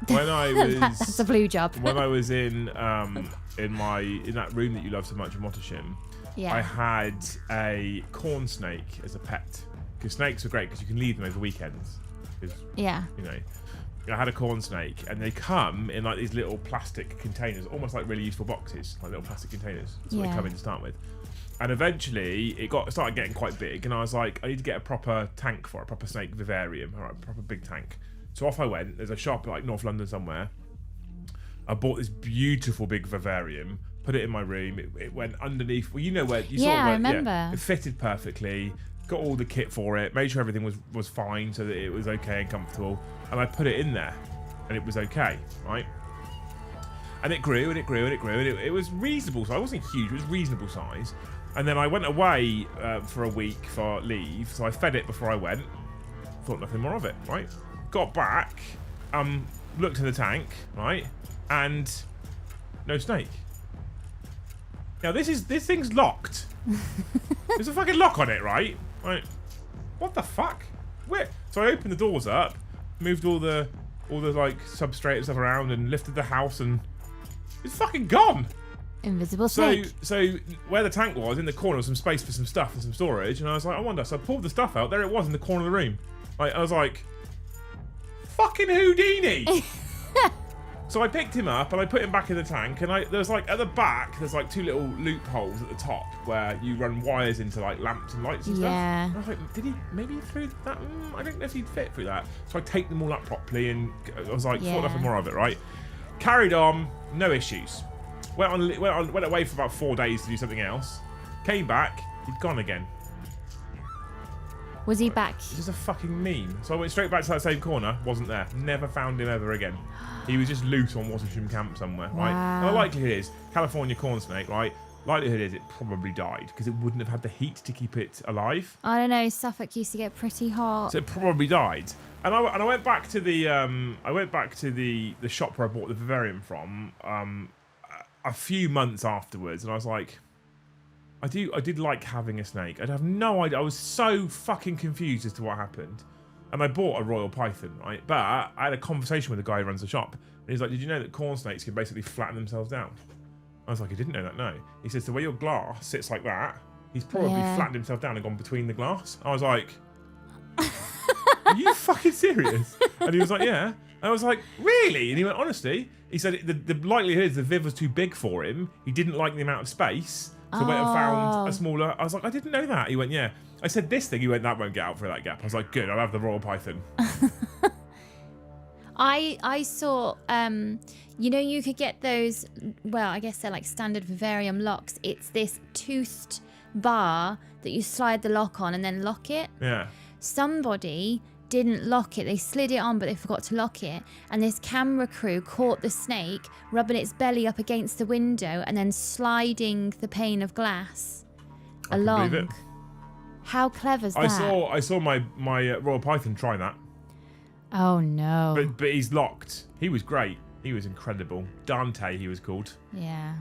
A: When I was
B: that's a blue job.
A: When I was in that room that you love so much in Watersham,
B: yeah.
A: I had a corn snake as a pet. because snakes are great because you can leave them over weekends.
B: Yeah.
A: You know, I had a corn snake, and they come in like these little plastic containers, almost like really useful boxes, like little plastic containers. That's what they come in to start with. And eventually, it started getting quite big, and I was like, I need to get a proper tank for it, a proper snake vivarium, all right, proper big tank. So off I went. There's a shop like North London somewhere. I bought this beautiful big vivarium, put it in my room. It went underneath. Well, you know where you saw where,
B: I remember.
A: Yeah, it fitted perfectly. Got all the kit for it. Made sure everything was fine, so that it was okay and comfortable. And I put it in there, and it was okay, right? And it grew and it grew and it grew, and it was reasonable size. It wasn't huge. It was reasonable size. And then I went away for a week for leave, so I fed it before I went. Thought nothing more of it, right? Got back, looked in the tank, right, and no snake. Now this thing's locked. There's a fucking lock on it, right? Right. What the fuck? Where? So I opened the doors up, moved all the like substrate and stuff around, and lifted the house, and it's fucking gone.
B: Invisible snake.
A: So where the tank was, in the corner was some space for some stuff and some storage, and I was like, I wonder. So I pulled the stuff out. There it was in the corner of the room. I was like, fucking Houdini. So I picked him up and I put him back in the tank, and there's like at the back there's like two little loopholes at the top where you run wires into like lamps and lights and stuff. And I was like, did he maybe through that? I don't know if he'd fit through that. So I take them all up properly, and I was like, thought nothing more of it, right? Carried on, no issues. Went away for about 4 days to do something else. Came back, he'd gone again.
B: Was he back?
A: This is a fucking meme. So I went straight back to that same corner, wasn't there. Never found him ever again. He was just loose on Watersham Camp somewhere, right?
B: Wow.
A: And the likelihood is, California corn snake, right? Likelihood is it probably died because it wouldn't have had the heat to keep it alive.
B: I don't know. Suffolk used to get pretty hot.
A: So it probably died. And I went back to the the shop where I bought the vivarium from a few months afterwards, and I was like, I did like having a snake. I'd have no idea. I was so fucking confused as to what happened. And I bought a royal python, right? But I had a conversation with the guy who runs the shop. And he's like, did you know that corn snakes can basically flatten themselves down? I was like, I didn't know that, no. He says, the way your glass sits like that, he's probably flattened himself down and gone between the glass. I was like, are you fucking serious? And he was like, yeah. And I was like, really? And he went, honestly. He said the likelihood is the Viv was too big for him. He didn't like the amount of space. So went and found a smaller. I was like, I didn't know that. He went, yeah. I said this thing. He went, that won't get out through that gap. I was like, good. I'll have the royal python.
B: I saw, you know, you could get those. Well, I guess they're like standard vivarium locks. It's this toothed bar that you slide the lock on and then lock it.
A: Yeah.
B: Somebody didn't lock it. They slid it on, but they forgot to lock it. And this camera crew caught the snake rubbing its belly up against the window and then sliding the pane of glass along.
A: Believe it.
B: How clever's that?
A: I saw my royal python try that.
B: Oh no.
A: But he's locked. He was great. He was incredible. Dante, he was called.
B: Yeah.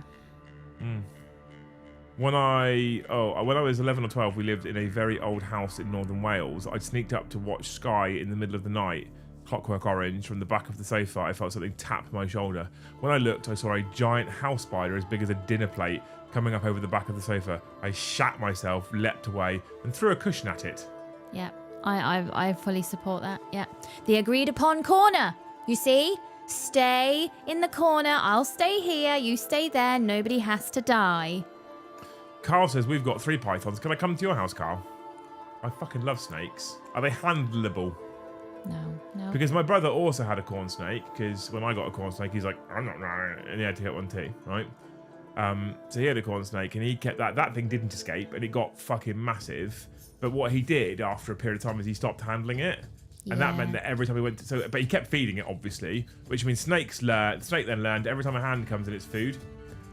A: When I was 11 or 12, we lived in a very old house in northern Wales. I'd sneaked up to watch Sky in the middle of the night, Clockwork Orange, from the back of the sofa. I felt something tap my shoulder. When I looked, I saw a giant house spider as big as a dinner plate coming up over the back of the sofa. I shat myself, leapt away, and threw a cushion at it.
B: Yeah, I fully support that. Yeah. The agreed upon corner, you see? Stay in the corner. I'll stay here. You stay there. Nobody has to die.
A: Carl says, we've got 3 pythons. Can I come to your house, Carl? I fucking love snakes. Are they handleable?
B: No.
A: Because my brother also had a corn snake, because when I got a corn snake, he's like, I'm not running, and he had to get one too, right? So he had a corn snake, and he kept that thing didn't escape, and it got fucking massive. But what he did after a period of time is he stopped handling it. And that meant that every time he went to, but he kept feeding it, obviously, which means snake then learned every time a hand comes in its food.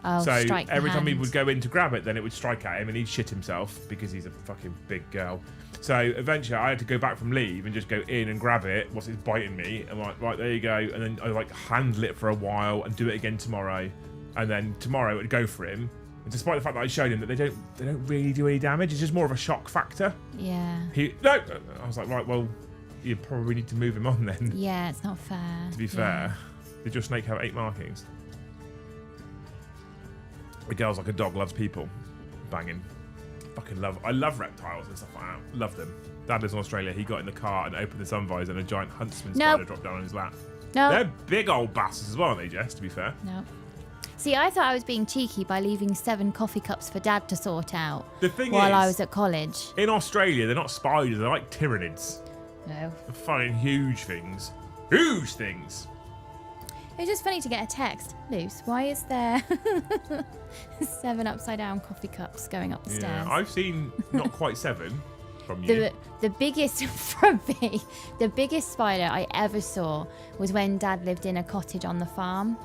B: Oh,
A: so
B: strike the
A: every time he
B: hand.
A: would go in to grab it, then it would strike at him and he'd shit himself because he's a fucking big girl. So eventually I had to go back from leave and just go in and grab it whilst it's biting me. I'm like, right, there you go. And then I like handle it for a while and do it again tomorrow. And then tomorrow it would go for him. And despite the fact that I showed him that they don't really do any damage, it's just more of a shock factor.
B: Yeah.
A: No! I was like, right, well, you probably need to move him on then.
B: Yeah, it's not fair.
A: To be fair. Did your snake have 8 markings? The girl's like a dog loves people. Banging. I love reptiles and stuff like that. Love them. Dad lives in Australia. He got in the car and opened the sun visor, and a giant huntsman
B: Nope.
A: spider dropped down on his lap.
B: No.
A: They're big old bastards as well, aren't they, Jess, to be fair?
B: No. See, I thought I was being cheeky by leaving 7 coffee cups for Dad to sort out
A: The thing
B: while I
A: is,
B: was at college.
A: in Australia, they're not spiders, they're like tyrannids.
B: No.
A: They're fucking huge things. Huge things.
B: It's just funny to get a text. Luce, why is there 7 upside down coffee cups going up the stairs?
A: Yeah, I've seen not quite 7 from you.
B: The biggest from me, the biggest spider I ever saw was when Dad lived in a cottage on the farm.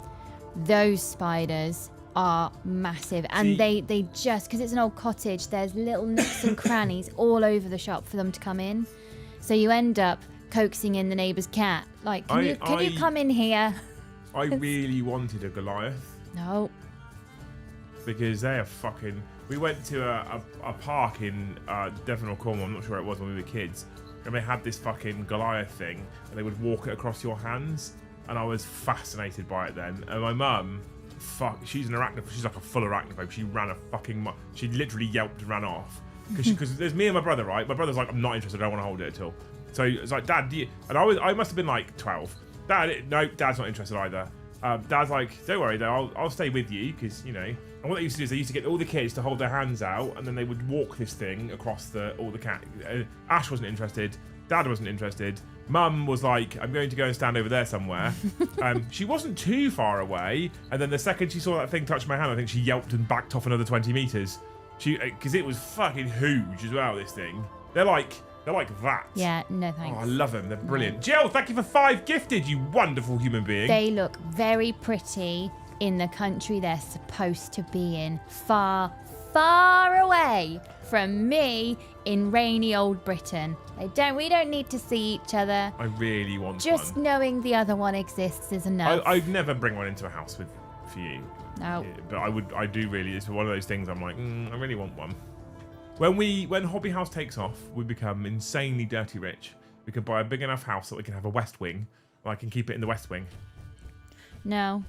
B: Those spiders are massive, and
A: See-
B: they just, because it's an old cottage, there's little nooks and crannies all over the shop for them to come in. So you end up coaxing in the neighbour's cat. Like, can you come in here?
A: I really wanted a Goliath
B: No.
A: because they are fucking. We went to a park in Devon or Cornwall, I'm not sure where it was when we were kids, and they had this fucking Goliath thing, and they would walk it across your hands, and I was fascinated by it then. And my mum, she's an arachnophobe, she's like a full arachnophobe. She ran a fucking, she literally yelped and ran off. Because there's me and my brother, right? My brother's like, I'm not interested, I don't want to hold it at all. So it's like, Dad, do you? And I must have been like 12. Dad, no, Dad's not interested either. Dad's like, don't worry though, I'll stay with you, because, you know. And what they used to do is they used to get all the kids to hold their hands out, and then they would walk this thing across all the cat. Ash wasn't interested. Dad wasn't interested. Mum was like, I'm going to go and stand over there somewhere. She wasn't too far away, and then the second she saw that thing touch my hand, I think she yelped and backed off another 20 meters. Because it was fucking huge as well, this thing. They're like that.
B: Yeah, no
A: Oh, I
B: thanks.
A: love them. They're brilliant. Jill, thank you for 5 gifted, you wonderful human being.
B: They look very pretty in the country they're supposed to be in. Far, far away from me in rainy old Britain. We don't need to see each other.
A: I really want
B: Just
A: one.
B: knowing the other one exists is enough.
A: I'd never bring one into a house for you.
B: No.
A: Yeah, but I do really. It's one of those things I'm like, I really want one. When Hobby House takes off, we become insanely dirty rich. We can buy a big enough house that we can have a west wing, and I can keep it in the west wing.
B: No.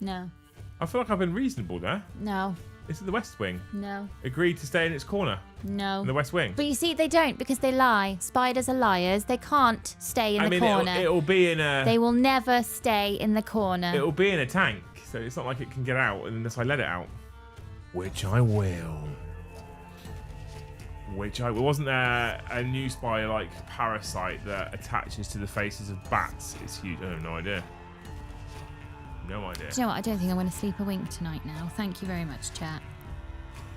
B: No.
A: I feel like I've been reasonable there.
B: No.
A: It's in the west wing.
B: No.
A: Agreed to stay in its corner
B: No.
A: in the west wing.
B: But you see, they don't, because they lie. Spiders are liars. They can't stay in the corner.
A: It'll be in a.
B: They will never stay in the corner.
A: It'll be in a tank, so it's not like it can get out unless I let it out. Which I will. Wasn't there a new spider like parasite that attaches to the faces of bats? It's huge. I have no idea. No idea.
B: Do you know what? I don't think I'm going to sleep a wink tonight now. Thank you very much, chat.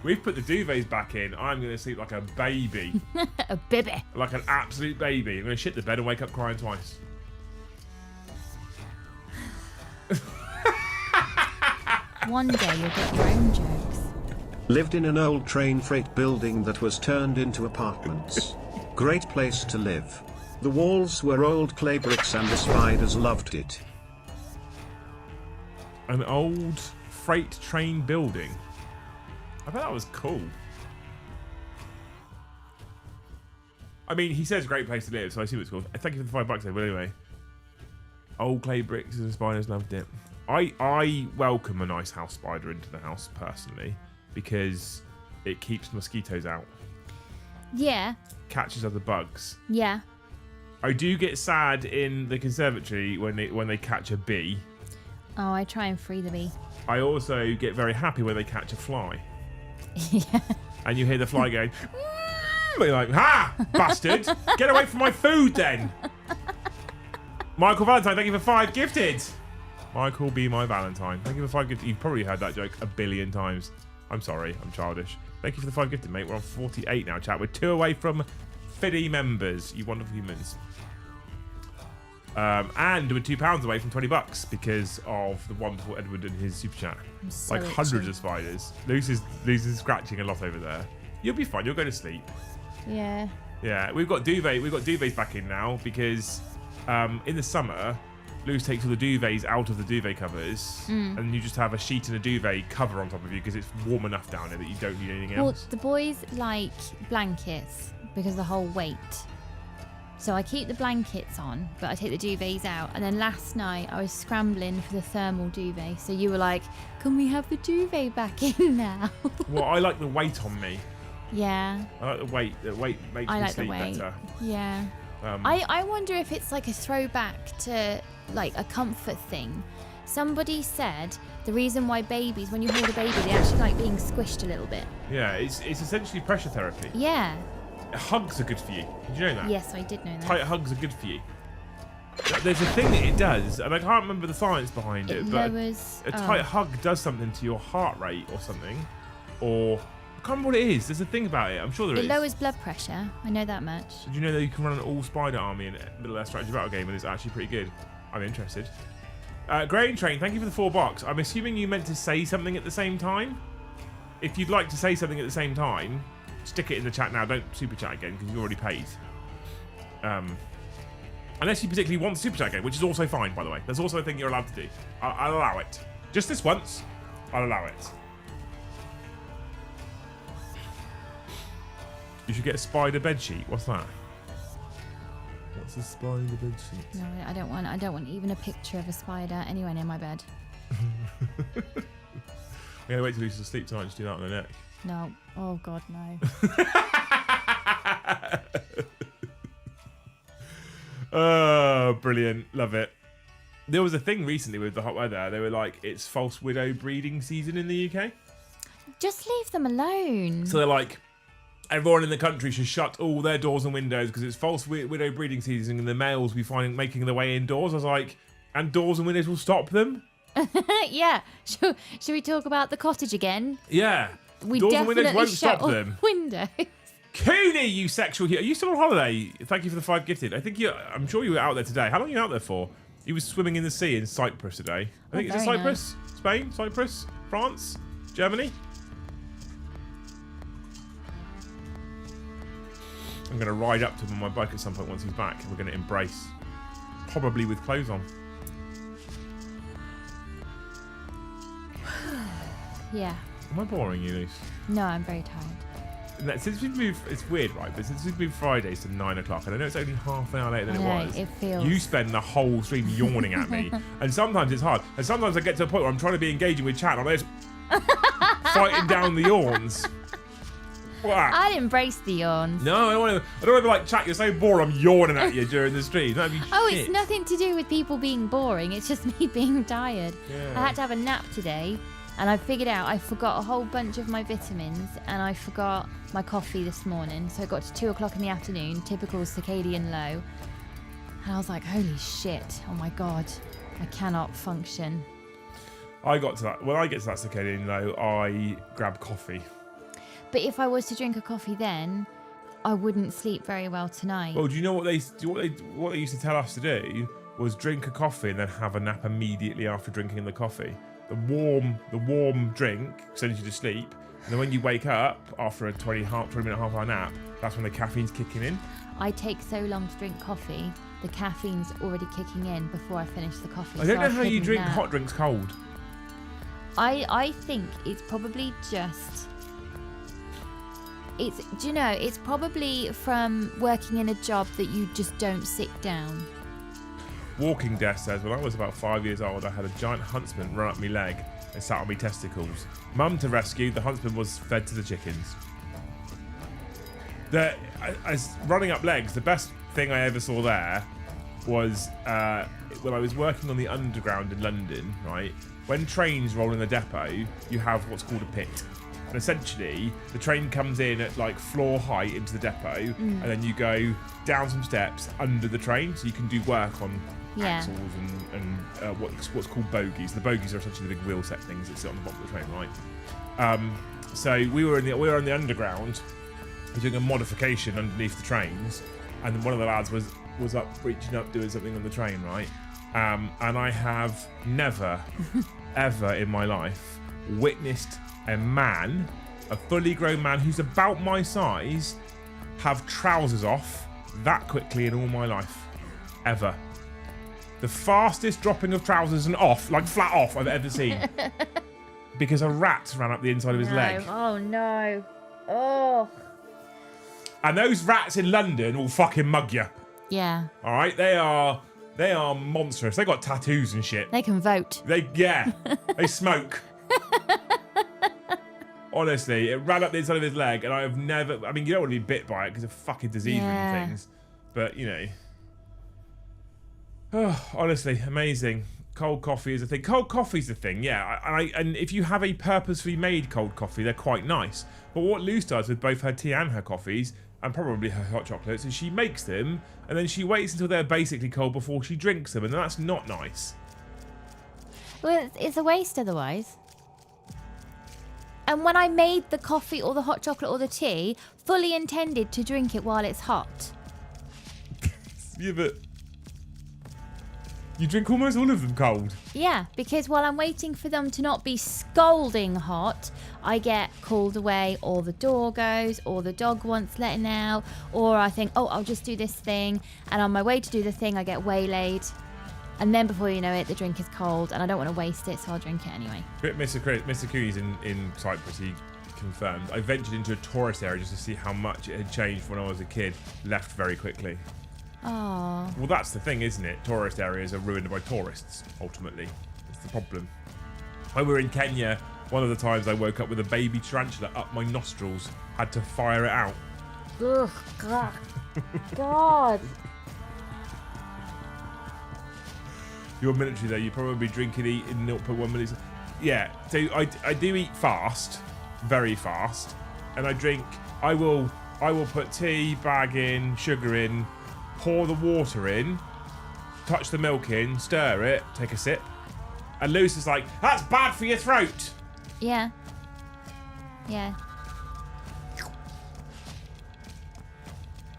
A: We've put the duvets back in. I'm going to sleep like a baby.
B: A bibby.
A: Like an absolute baby. I'm going to shit the bed and wake up crying twice.
B: One day you'll get your own jokes.
C: Lived in an old train freight building that was turned into apartments. Great place to live. The walls were old clay bricks and the spiders loved it.
A: An old freight train building. I thought that was cool. I mean, he says great place to live, so I see what it's called. Thank you for the $5 there, but anyway. Old clay bricks and spiders loved it. I welcome a nice house spider into the house, personally, because it keeps mosquitoes out.
B: Yeah.
A: Catches other bugs.
B: Yeah.
A: I do get sad in the conservatory when they catch a bee.
B: Oh, I try and free the bee.
A: I also get very happy when they catch a fly.
B: Yeah.
A: And you hear the fly going, you're like, ha, bastard, get away from my food then. Michael Valentine, thank you for 5 gifted. Michael, be my Valentine. Thank you for 5 gifted. You've probably heard that joke a billion times. I'm sorry, I'm childish. Thank you for the 5 gifted, mate. We're on 48 now, chat. We're 2 away from 50 members, you wonderful humans. And we're £2 away from $20 because of the wonderful Edward and his super chat.
B: I'm so
A: Like
B: itchy.
A: hundreds of spiders. Luce is scratching a lot over there. You'll be fine. You'll go to sleep.
B: Yeah.
A: Yeah, we've got duvets back in now because in the summer, Luce takes all the duvets out of the duvet covers, and you just have a sheet and a duvet cover on top of you because it's warm enough down there that you don't need anything
B: Well,
A: else.
B: the boys like blankets because of the whole weight. So I keep the blankets on, but I take the duvets out. And then last night I was scrambling for the thermal duvet. So you were like, can we have the duvet back in now?
A: Well, I like the weight on me.
B: Yeah.
A: I like the weight. The weight makes
B: I
A: me
B: like the
A: sleep
B: weight.
A: better.
B: Yeah. I wonder if it's like a throwback to like a comfort thing. Somebody said the reason why babies, when you hold a baby, they actually like being squished a little bit.
A: Yeah, it's essentially pressure therapy.
B: Yeah.
A: Hugs are good for you. Did you know that?
B: Yes, I did know that.
A: Tight hugs are good for you. There's a thing that it does, and I can't remember the science behind it, but
B: lowers,
A: a tight hug does something to your heart rate or something. Or, I can't remember what it is. There's a thing about it. I'm sure there is.
B: It lowers blood pressure. I know that much.
A: Did you know that you can run an all-spider army in Middle Earth Strategy Battle game, and it's actually pretty good? I'm interested. Grain Train, thank you for the $4. I'm assuming you meant to say something at the same time? If you'd like to say something at the same time, stick it in the chat now. Don't super chat again, because you already paid. Unless you particularly want the super chat again, which is also fine, by the way. There's also a thing you're allowed to do. I'll allow it. Just this once, I'll allow it. You should get a spider bedsheet. What's that? What's a spider bedsheet?
B: No, I don't want even a picture of a spider anywhere near my bed.
A: I'm gonna wait till Lisa's asleep tonight and just do that on her neck.
B: No. Oh God, no.
A: Oh, brilliant. Love it. There was a thing recently with the hot weather. They were like, it's false widow breeding season in the UK.
B: Just leave them alone.
A: So they're like, everyone in the country should shut all their doors and windows because it's false widow breeding season and the males will be finding making their way indoors. I was like, and doors and windows will stop them?
B: Yeah. Should we talk about the cottage again?
A: Yeah.
B: We
A: doors and windows
B: definitely
A: won't
B: shut
A: stop
B: all
A: them.
B: windows.
A: Cooney, you sexual hero. Are you still on holiday? Thank you for the 5 gifted. I'm sure you were out there today. How long are you out there for? You were swimming in the sea in Cyprus today. I think, is it
B: very
A: Cyprus?
B: nice.
A: Spain? Cyprus? France? Germany? I'm going to ride up to him on my bike at some point once he's back. We're going to embrace. Probably with clothes on.
B: Yeah.
A: Am I boring you, Luce?
B: No, I'm very tired.
A: Since we've moved, it's weird, right? But since we've moved Fridays to 9 o'clock, and I know it's only half an hour later than
B: I know,
A: it was,
B: it feels-
A: you spend the whole stream yawning at me. And sometimes it's hard. And sometimes I get to a point where I'm trying to be engaging with chat, and I'm just fighting down the yawns. What?
B: I'd embrace the yawns.
A: No, I don't want to be like, chat, you're so bored, I'm yawning at you during the stream. That'd be
B: Oh,
A: shit.
B: it's nothing to do with people being boring. It's just me being tired.
A: Yeah.
B: I had to have a nap today, and I figured out I forgot a whole bunch of my vitamins, and I forgot my coffee this morning. So it got to 2 o'clock in the afternoon, typical circadian low. And I was like, holy shit, oh my God, I cannot function.
A: I got to that. When I get to that circadian low, I grab coffee.
B: But if I was to drink a coffee then, I wouldn't sleep very well tonight.
A: Well, do you know what they used to tell us to do was drink a coffee and then have a nap immediately after drinking the coffee. The warm drink sends you to sleep, and then when you wake up after a 20 minute half hour nap, that's when the caffeine's kicking in.
B: I take so long to drink coffee, the caffeine's already kicking in before I finish the coffee.
A: I don't know
B: so
A: how you
B: couldn't
A: drink
B: nap.
A: hot drinks cold.
B: I think it's probably just... do you know, it's probably from working in a job that you just don't sit down.
A: Walking Death says, when I was about 5 years old, I had a giant huntsman run up my leg and sat on me testicles. Mum to rescue, the huntsman was fed to the chickens. As running up legs, the best thing I ever saw there was when I was working on the underground in London, right? When trains roll in the depot, you have what's called a pit. And essentially, the train comes in at like floor height into the depot, and then you go down some steps under the train, so you can do work on axles and what's called bogies. The bogies are essentially the big wheel set things that sit on the bottom of the train, right? So we were in the underground, doing a modification underneath the trains, and one of the lads was up reaching up doing something on the train, right? And I have never ever in my life witnessed a fully grown man who's about my size, have trousers off that quickly in all my life. Ever. The fastest dropping of trousers and off, like flat off, I've ever seen. Because a rat ran up the inside of his leg.
B: Oh no. Oh.
A: And those rats in London will fucking mug you.
B: Yeah.
A: Alright? They are monstrous. They got tattoos and shit.
B: They can vote.
A: They smoke. Honestly, it ran up the inside of his leg, and I have never. I mean, you don't want to be bit by it because of fucking disease-ridden things. But you know, honestly, amazing. Cold coffee is a thing. Cold coffee's a thing, yeah. And if you have a purposefully made cold coffee, they're quite nice. But what Luce does with both her tea and her coffees, and probably her hot chocolates, is she makes them, and then she waits until they're basically cold before she drinks them, and that's not nice.
B: Well, it's a waste otherwise. And when I made the coffee or the hot chocolate or the tea, fully intended to drink it while it's hot.
A: Yeah, but you drink almost all of them cold.
B: Yeah, because while I'm waiting for them to not be scalding hot, I get called away, or the door goes, or the dog wants letting out, or I think, oh, I'll just do this thing, and on my way to do the thing, I get waylaid. And then before you know it, the drink is cold, and I don't want to waste it, so I'll drink it anyway.
A: Mr. Cooney's in Cyprus, he confirmed. I ventured into a tourist area just to see how much it had changed when I was a kid. Left very quickly.
B: Oh.
A: Well, that's the thing, isn't it? Tourist areas are ruined by tourists, ultimately. That's the problem. When we were in Kenya, one of the times I woke up with a baby tarantula up my nostrils. Had to fire it out.
B: Ugh, God. God.
A: You're military though, you probably drink and eat in 0.1 milliliters. Yeah, so I do eat fast, very fast, and I will put tea, bag in, sugar in, pour the water in, touch the milk in, stir it, take a sip, and Luce is like, that's bad for your throat.
B: Yeah. Yeah.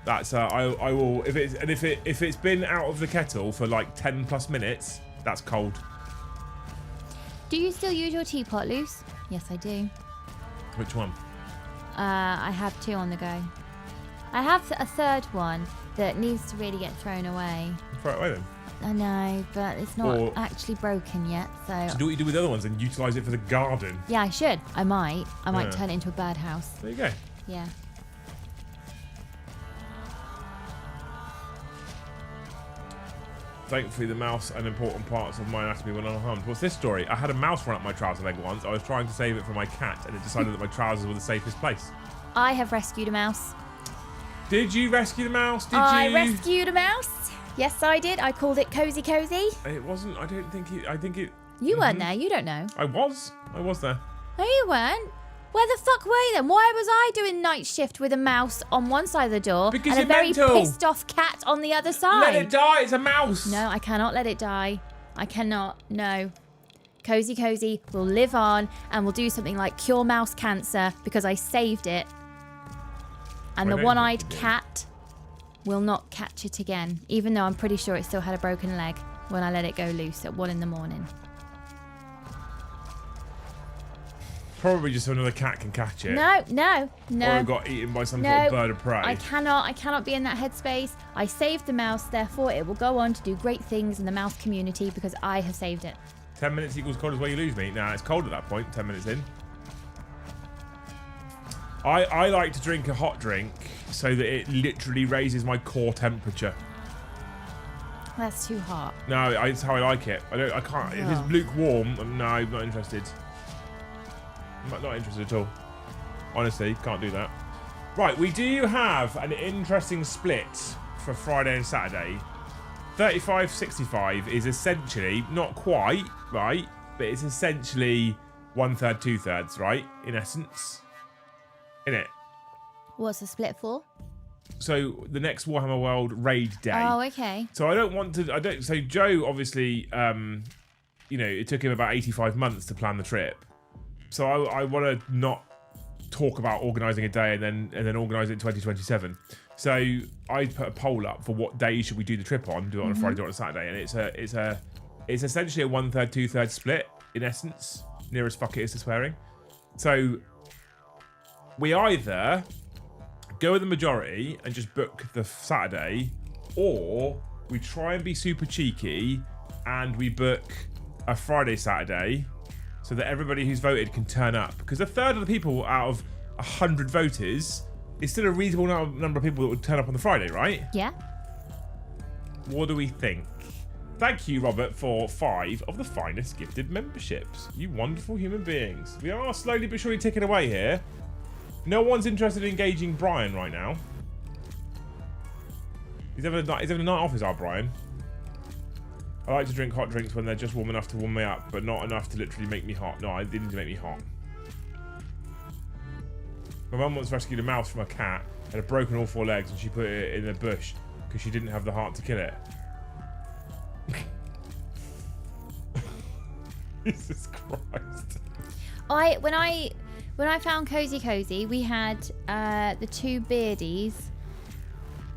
A: That's I will if it's been out of the kettle for like 10+ minutes, that's cold.
B: Do you still use your teapot, Luce? Yes, I do.
A: Which one?
B: I have 2 on the go. I have a third one that needs to really get thrown away.
A: Throw it away then.
B: I know, but it's not actually broken yet, so...
A: So do what you do with the other ones and utilise it for the garden.
B: Yeah, I should. I might turn it into a birdhouse.
A: There you go.
B: Yeah.
A: Thankfully, the mouse and important parts of my anatomy were unharmed. What's this story? I had a mouse run up my trouser leg once. I was trying to save it from my cat, and it decided that my trousers were the safest place.
B: I have rescued a mouse.
A: Did you rescue the mouse?
B: I rescued a mouse. Yes, I did. I called it Cozy Cozy.
A: It wasn't. I don't think it. I think it.
B: You weren't there. You don't know.
A: I was there.
B: No, you weren't. Where the fuck were you then? Why was I doing night shift with a mouse on one side of the door
A: because
B: and a very
A: mental.
B: Pissed off cat on the other side?
A: Let it die. It's a mouse.
B: No, I cannot let it die. I cannot. No. Cozy Cozy will live on and will do something like cure mouse cancer because I saved it. And the one-eyed cat will not catch it again, even though I'm pretty sure it still had a broken leg when I let it go loose at 1 a.m.
A: Probably just so another cat can catch it.
B: No.
A: Or it got eaten by some sort of bird of prey.
B: I cannot be in that headspace. I saved the mouse, therefore it will go on to do great things in the mouse community because I have saved it.
A: 10 minutes equals cold as where you lose me. Nah, it's cold at that point, 10 minutes in. I like to drink a hot drink so that it literally raises my core temperature.
B: That's too hot.
A: No, it's how I like it. I can't. If it's lukewarm, no, I'm not interested. I'm not interested at all. Honestly, can't do that. Right, we do have an interesting split for Friday and Saturday. 35-65 is essentially, not quite, right? But it's essentially 1/3, 2/3, right? In essence. Innit?
B: What's the split for?
A: So the next Warhammer World raid day.
B: Oh, okay.
A: So I don't want to. So Joe obviously, you know, it took him about 85 months to plan the trip. So I want to not talk about organising a day and then organise it in 2027. So I put a poll up for what day should we do the trip on? Do it on a Friday, do it on a Saturday, and it's essentially a 1/3, 2/3 split in essence. Near as fuck it is to swearing. So we either go with the majority and just book the Saturday, or we try and be super cheeky and we book a Friday, Saturday, so that everybody who's voted can turn up. Because a third of the people out of 100 voters is still a reasonable number of people that would turn up on the Friday, right?
B: Yeah.
A: What do we think? Thank you, Robert, for 5 of the finest gifted memberships. You wonderful human beings. We are slowly but surely ticking away here. No one's interested in engaging Brian right now. He's having a night off, is our Brian. I like to drink hot drinks when they're just warm enough to warm me up, but not enough to literally make me hot. No, it didn't make me hot. My mum once rescued a mouse from a cat. It had broken all 4 legs, and she put it in a bush because she didn't have the heart to kill it. Jesus Christ.
B: When I found Cozy, we had the 2 beardies,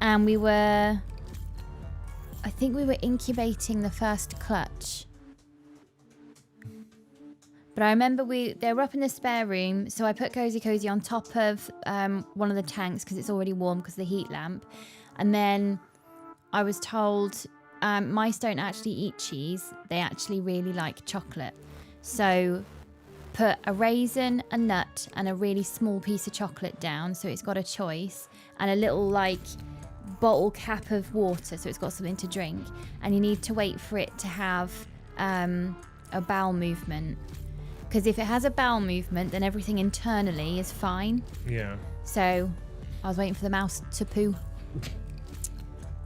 B: and I think we were incubating the first clutch. But I remember they were up in the spare room, so I put Cozy on top of one of the tanks because it's already warm because of the heat lamp. And then I was told mice don't actually eat cheese, they actually really like chocolate. So put a raisin, a nut, and a really small piece of chocolate down, so it's got a choice, and a little like bottle cap of water, so it's got something to drink. And you need to wait for it to have a bowel movement, because if it has a bowel movement, then everything internally is fine.
A: Yeah.
B: So I was waiting for the mouse to poo.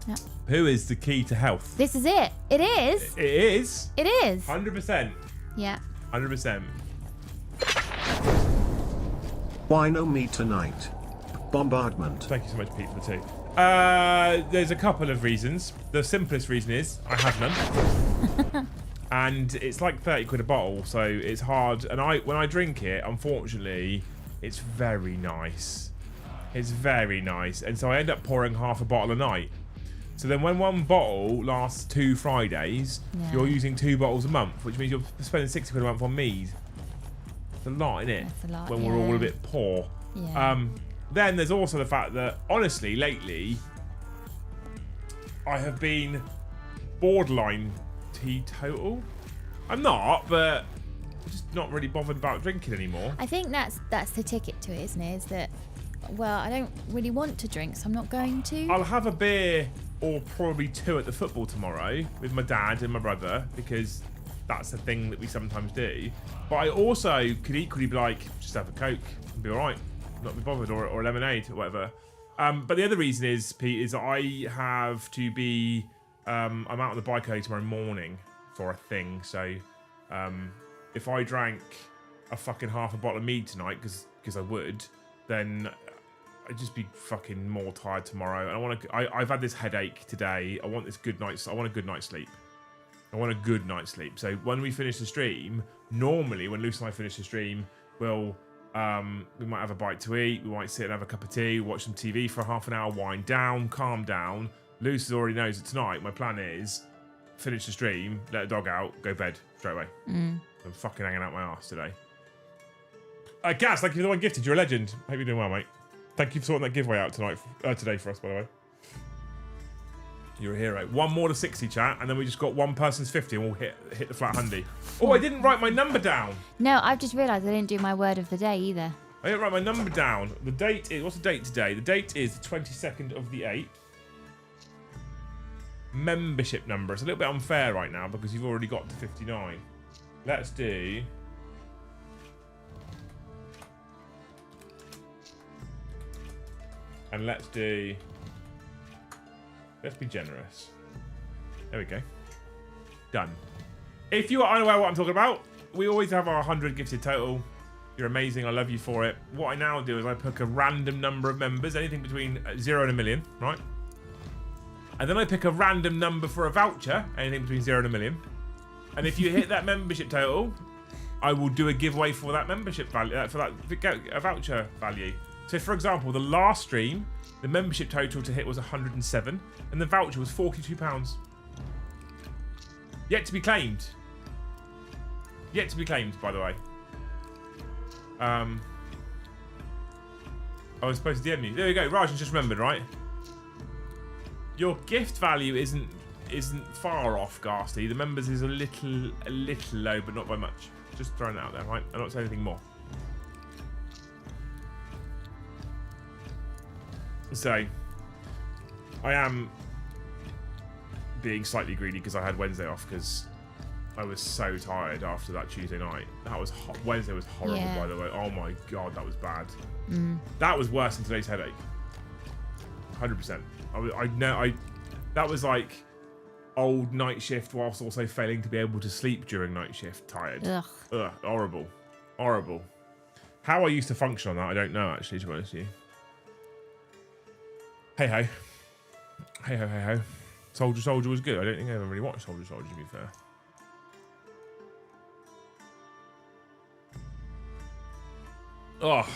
B: No.
A: Poo is the key to health.
B: This is it. It is.
A: It is.
B: It is.
A: 100%.
B: Yeah.
A: 100%.
C: Why no me tonight? Bombardment.
A: Thank you so much, Pete, for the 2. There's a couple of reasons. The simplest reason is I have none. And it's like 30 quid a bottle, so it's hard. And when I drink it, unfortunately, it's very nice. It's very nice. And so I end up pouring half a bottle a night. So then when one bottle lasts 2 Fridays, you're using 2 bottles a month, which means you're spending 60 quid a month on mead. It's a lot, isn't it?
B: That's a lot,
A: when we're all a bit poor.
B: Yeah.
A: Then there's also the fact that, honestly, lately, I have been borderline teetotal. I'm not, but I'm just not really bothered about drinking anymore.
B: I think that's the ticket to it, isn't it? Is that, well, I don't really want to drink, so I'm not going to.
A: I'll have a beer or probably 2 at the football tomorrow with my dad and my brother, because that's the thing that we sometimes do. But I also could equally be like, just have a Coke and be all right, not be bothered, or a lemonade or whatever. But the other reason is, Pete, is I have to be, I'm out on the bike early tomorrow morning for a thing. So if I drank a fucking half a bottle of mead tonight, because I would, then I'd just be fucking more tired tomorrow. And I've had this headache today. I want a good night's sleep. I want a good night's sleep. So when we finish the stream, normally when Luce and I finish the stream, we might have a bite to eat. We might sit and have a cup of tea, watch some TV for half an hour, wind down, calm down. Luce already knows that tonight my plan is finish the stream, let the dog out, go bed straight away. I'm fucking hanging out my ass today. Gaz, thank you for the 1 gifted. You're a legend. Hope you're doing well, mate. Thank you for sorting that giveaway out today for us, by the way. You're a hero. 1 more to 60, chat, and then we just got 1 person's 50, and we'll hit the flat hundy. Oh, I didn't write my number down.
B: No, I've just realised I didn't do my word of the day either.
A: I didn't write my number down. The date is, what's the date today? The date is the 22nd of the 8th. Membership number. It's a little bit unfair right now because you've already got to 59. Let's do... And let's be generous. There we go. Done. If you are unaware what I'm talking about, we always have our 100 gifted total. You're amazing. I love you for it. What I now do is I pick a random number of members, anything between 0 and 1 million, right? And then I pick a random number for a voucher, anything between 0 and 1 million. And if you hit that membership total, I will do a giveaway for that membership value, for that voucher value. So, for example, the last stream, the membership total to hit was 107, and the voucher was £42. Yet to be claimed. Yet to be claimed, by the way. I was supposed to DM you. There we go. Rajan's just remembered, right? Your gift value isn't far off, Ghastly. The members is a little low, but not by much. Just throwing that out there, right? I'm not saying anything more. So, I am being slightly greedy because I had Wednesday off because I was so tired after that Tuesday night. That was Wednesday was horrible,
B: Yeah.
A: by the way. Oh my god, that was bad. That was worse than today's headache. 100%. That was like old night shift whilst also failing to be able to sleep during night shift. Tired.
B: Ugh.
A: Horrible. Horrible. How I used to function on that, I don't know actually, to be honest with you. Hey ho. Hey ho, hey ho. Soldier was good. I don't think I ever really watched Soldier, to be fair. Oh.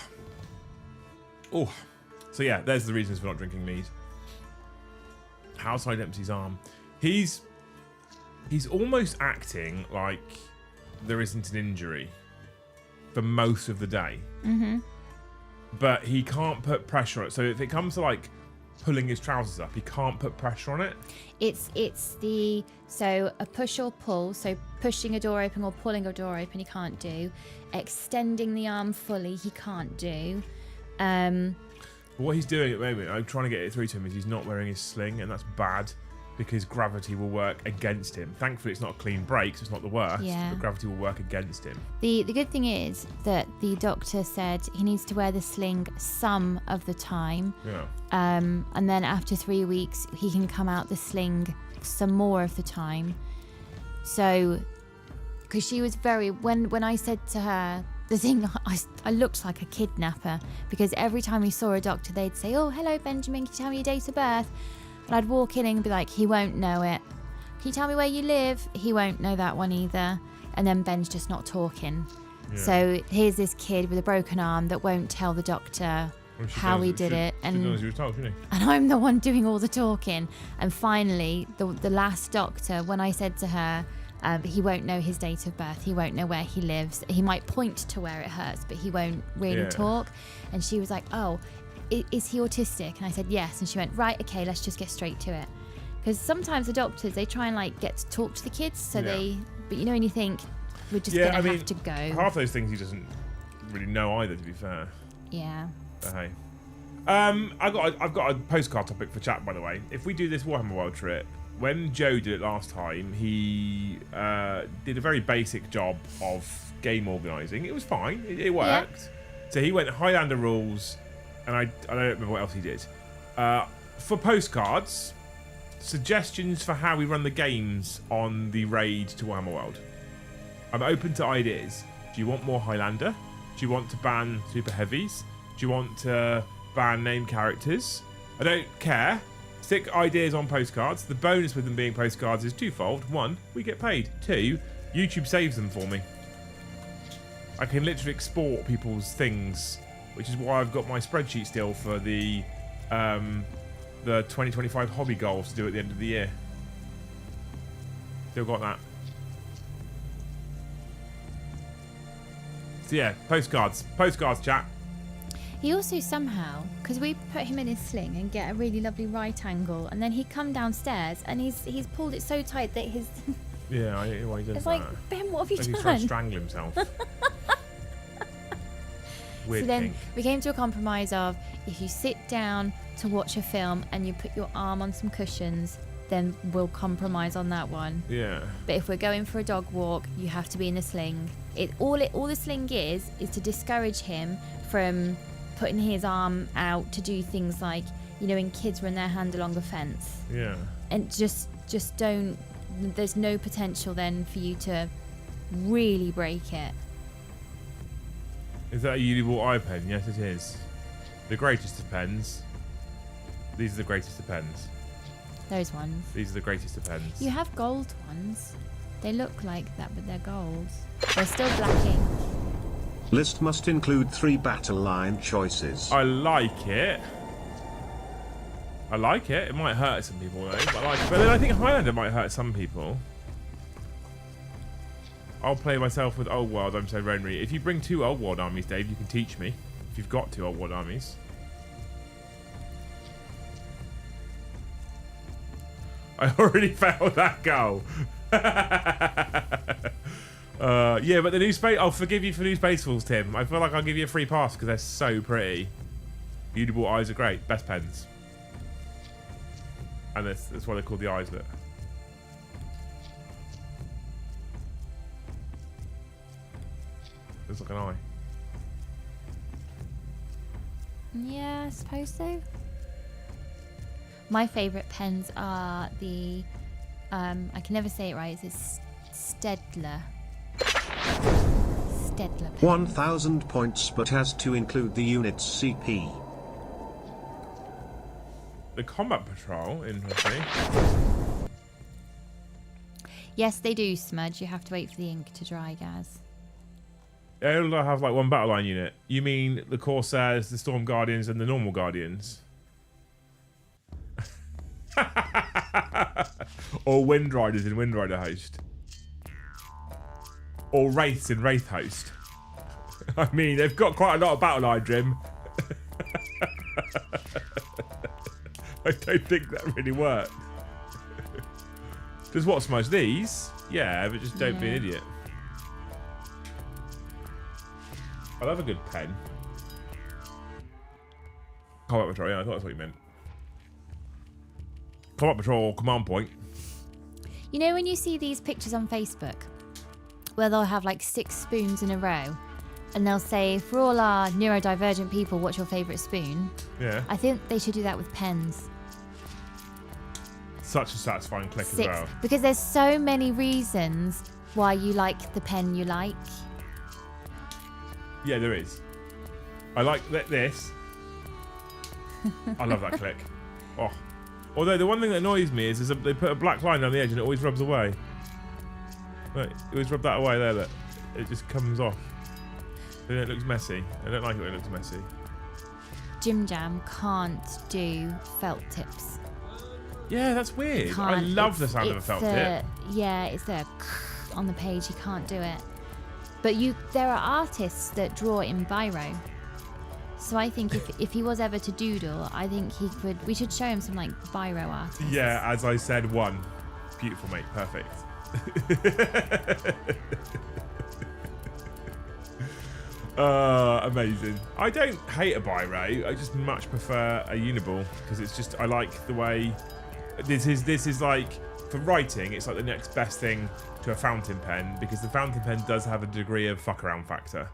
A: Oh. So yeah, there's the reasons for not drinking mead. How's Dempsey's arm? He's almost acting like there isn't an injury for most of the day. But he can't put pressure on it. So if it comes to like pulling his trousers up, he can't put pressure on it.
B: So a push or pull, so pushing a door open or pulling a door open he can't do. Extending the arm fully he can't do.
A: What he's doing at the moment, I'm trying to get it through to him, is he's not wearing his sling, and that's bad because gravity will work against him. Thankfully it's not a clean break, so it's not the worst, but gravity will work against him.
B: The good thing is that the doctor said he needs to wear the sling some of the time.
A: Yeah.
B: And then after 3 weeks he can come out the sling some more of the time. So, because she was when I said to her, the thing, I looked like a kidnapper because every time we saw a doctor they'd say, oh, hello Benjamin, can you tell me your date of birth? And I'd walk in and be like, he won't know it. Can you tell me where you live? He won't know that one either. And then Ben's just not talking. Yeah. So here's this kid with a broken arm that won't tell the doctor how he did it. And I'm the one doing all the talking. And finally, the last doctor, when I said to her, he won't know his date of birth, he won't know where he lives, he might point to where it hurts, but he won't really talk. And she was like, oh, is he autistic? And I said yes. And she went, right, okay, let's just get straight to it. Because sometimes the doctors, they try and like get to talk to the kids, so but you know, when you think we're just gonna have to go.
A: Half those things he doesn't really know either, to be fair.
B: Yeah.
A: But hey. I've got a postcard topic for chat, by the way. If we do this Warhammer World trip, when Joe did it last time, he did a very basic job of game organising. It was fine. It worked. Yeah. So he went Highlander rules, and I don't remember what else he did. For postcards, suggestions for how we run the games on the raid to Warhammer World. I'm open to ideas. Do you want more Highlander? Do you want to ban super heavies? Do you want to ban named characters? I don't care. Stick ideas on postcards. The bonus with them being postcards is twofold. One, we get paid. Two, YouTube saves them for me. I can literally export people's things, which is why I've got my spreadsheet still for the 2025 hobby goals to do at the end of the year. Still got that. So yeah, postcards chat.
B: He also somehow, because we put him in his sling and get a really lovely right angle, and then he'd come downstairs and he's pulled it so tight that his
A: yeah, I know why he does
B: it's
A: that.
B: like, Ben, what have you done?
A: He's trying to strangle himself. Weird
B: so then
A: kink.
B: we came to a compromise of, if you sit down to watch a film and you put your arm on some cushions, then we'll compromise on that one.
A: Yeah.
B: But if we're going for a dog walk, you have to be in the sling. All the sling is to discourage him from putting his arm out to do things like, you know, when kids run their hand along a fence.
A: Yeah.
B: And just don't. There's no potential then for you to really break it.
A: Is that a Uniball eye pen? Yes, it is. The greatest of pens. These are the greatest of pens.
B: Those ones.
A: These are the greatest of pens.
B: You have gold ones. They look like that, but they're gold. They're still black ink.
C: List must include 3 battle line choices.
A: I like it. I like it. It might hurt some people though, but I like it. But then I think Highlander might hurt some people. I'll play myself with Old World. I'm so Renry. If you bring 2 Old World armies, Dave, you can teach me. If you've got 2 Old World armies. I already failed that goal. Yeah, but the new space. I'll forgive you for new Space Wolves, Tim. I feel like I'll give you a free pass because they're so pretty. Uniball eyes are great. Best pens. And that's why they're called the eyes. Look. Looks like an eye.
B: Yeah, I suppose so. My favourite pens are the, I can never say it right, it's Stedler. Stedler pen.
C: 1000 points, but has to include the unit's CP.
A: The Combat Patrol, interesting.
B: Yes, they do smudge. You have to wait for the ink to dry, Gaz.
A: They only have like one battle line unit. You mean the Corsairs, the Storm Guardians, and the normal Guardians? Or Wind Riders in Wind Rider Host. Or Wraiths in Wraith Host. I mean, they've got quite a lot of battle line, Jim. I don't think that really works. Does what smudge these? Yeah, but just don't be an idiot. I love a good pen. Combat Patrol, yeah, I thought that's what you meant. Combat Patrol, command point.
B: You know when you see these pictures on Facebook where they'll have like 6 spoons in a row and they'll say, for all our neurodivergent people, what's your favourite spoon?
A: Yeah.
B: I think they should do that with pens.
A: Such a satisfying click
B: 6.
A: as well.
B: Because there's so many reasons why you like the pen you like.
A: Yeah, there is. I like this. I love that click. Oh. Although the one thing that annoys me is they put a black line down the edge and it always rubs away. Right, it always rub that away there, that it just comes off. Then it looks messy. I don't like it when it looks messy.
B: Jim Jam can't do felt tips.
A: Yeah, that's weird. I
B: Can't.
A: love the sound of a felt tip.
B: Yeah, it's there on the page. You can't do it. But there are artists that draw in biro. So I think if he was ever to doodle, I think he could. We should show him some like biro artists.
A: Yeah, as I said, 1. Beautiful, mate. Perfect. Amazing. I don't hate a biro. I just much prefer a Uniball because it's just I like the way this is like for writing. It's like the next best thing to a fountain pen because the fountain pen does have a degree of fuck around factor.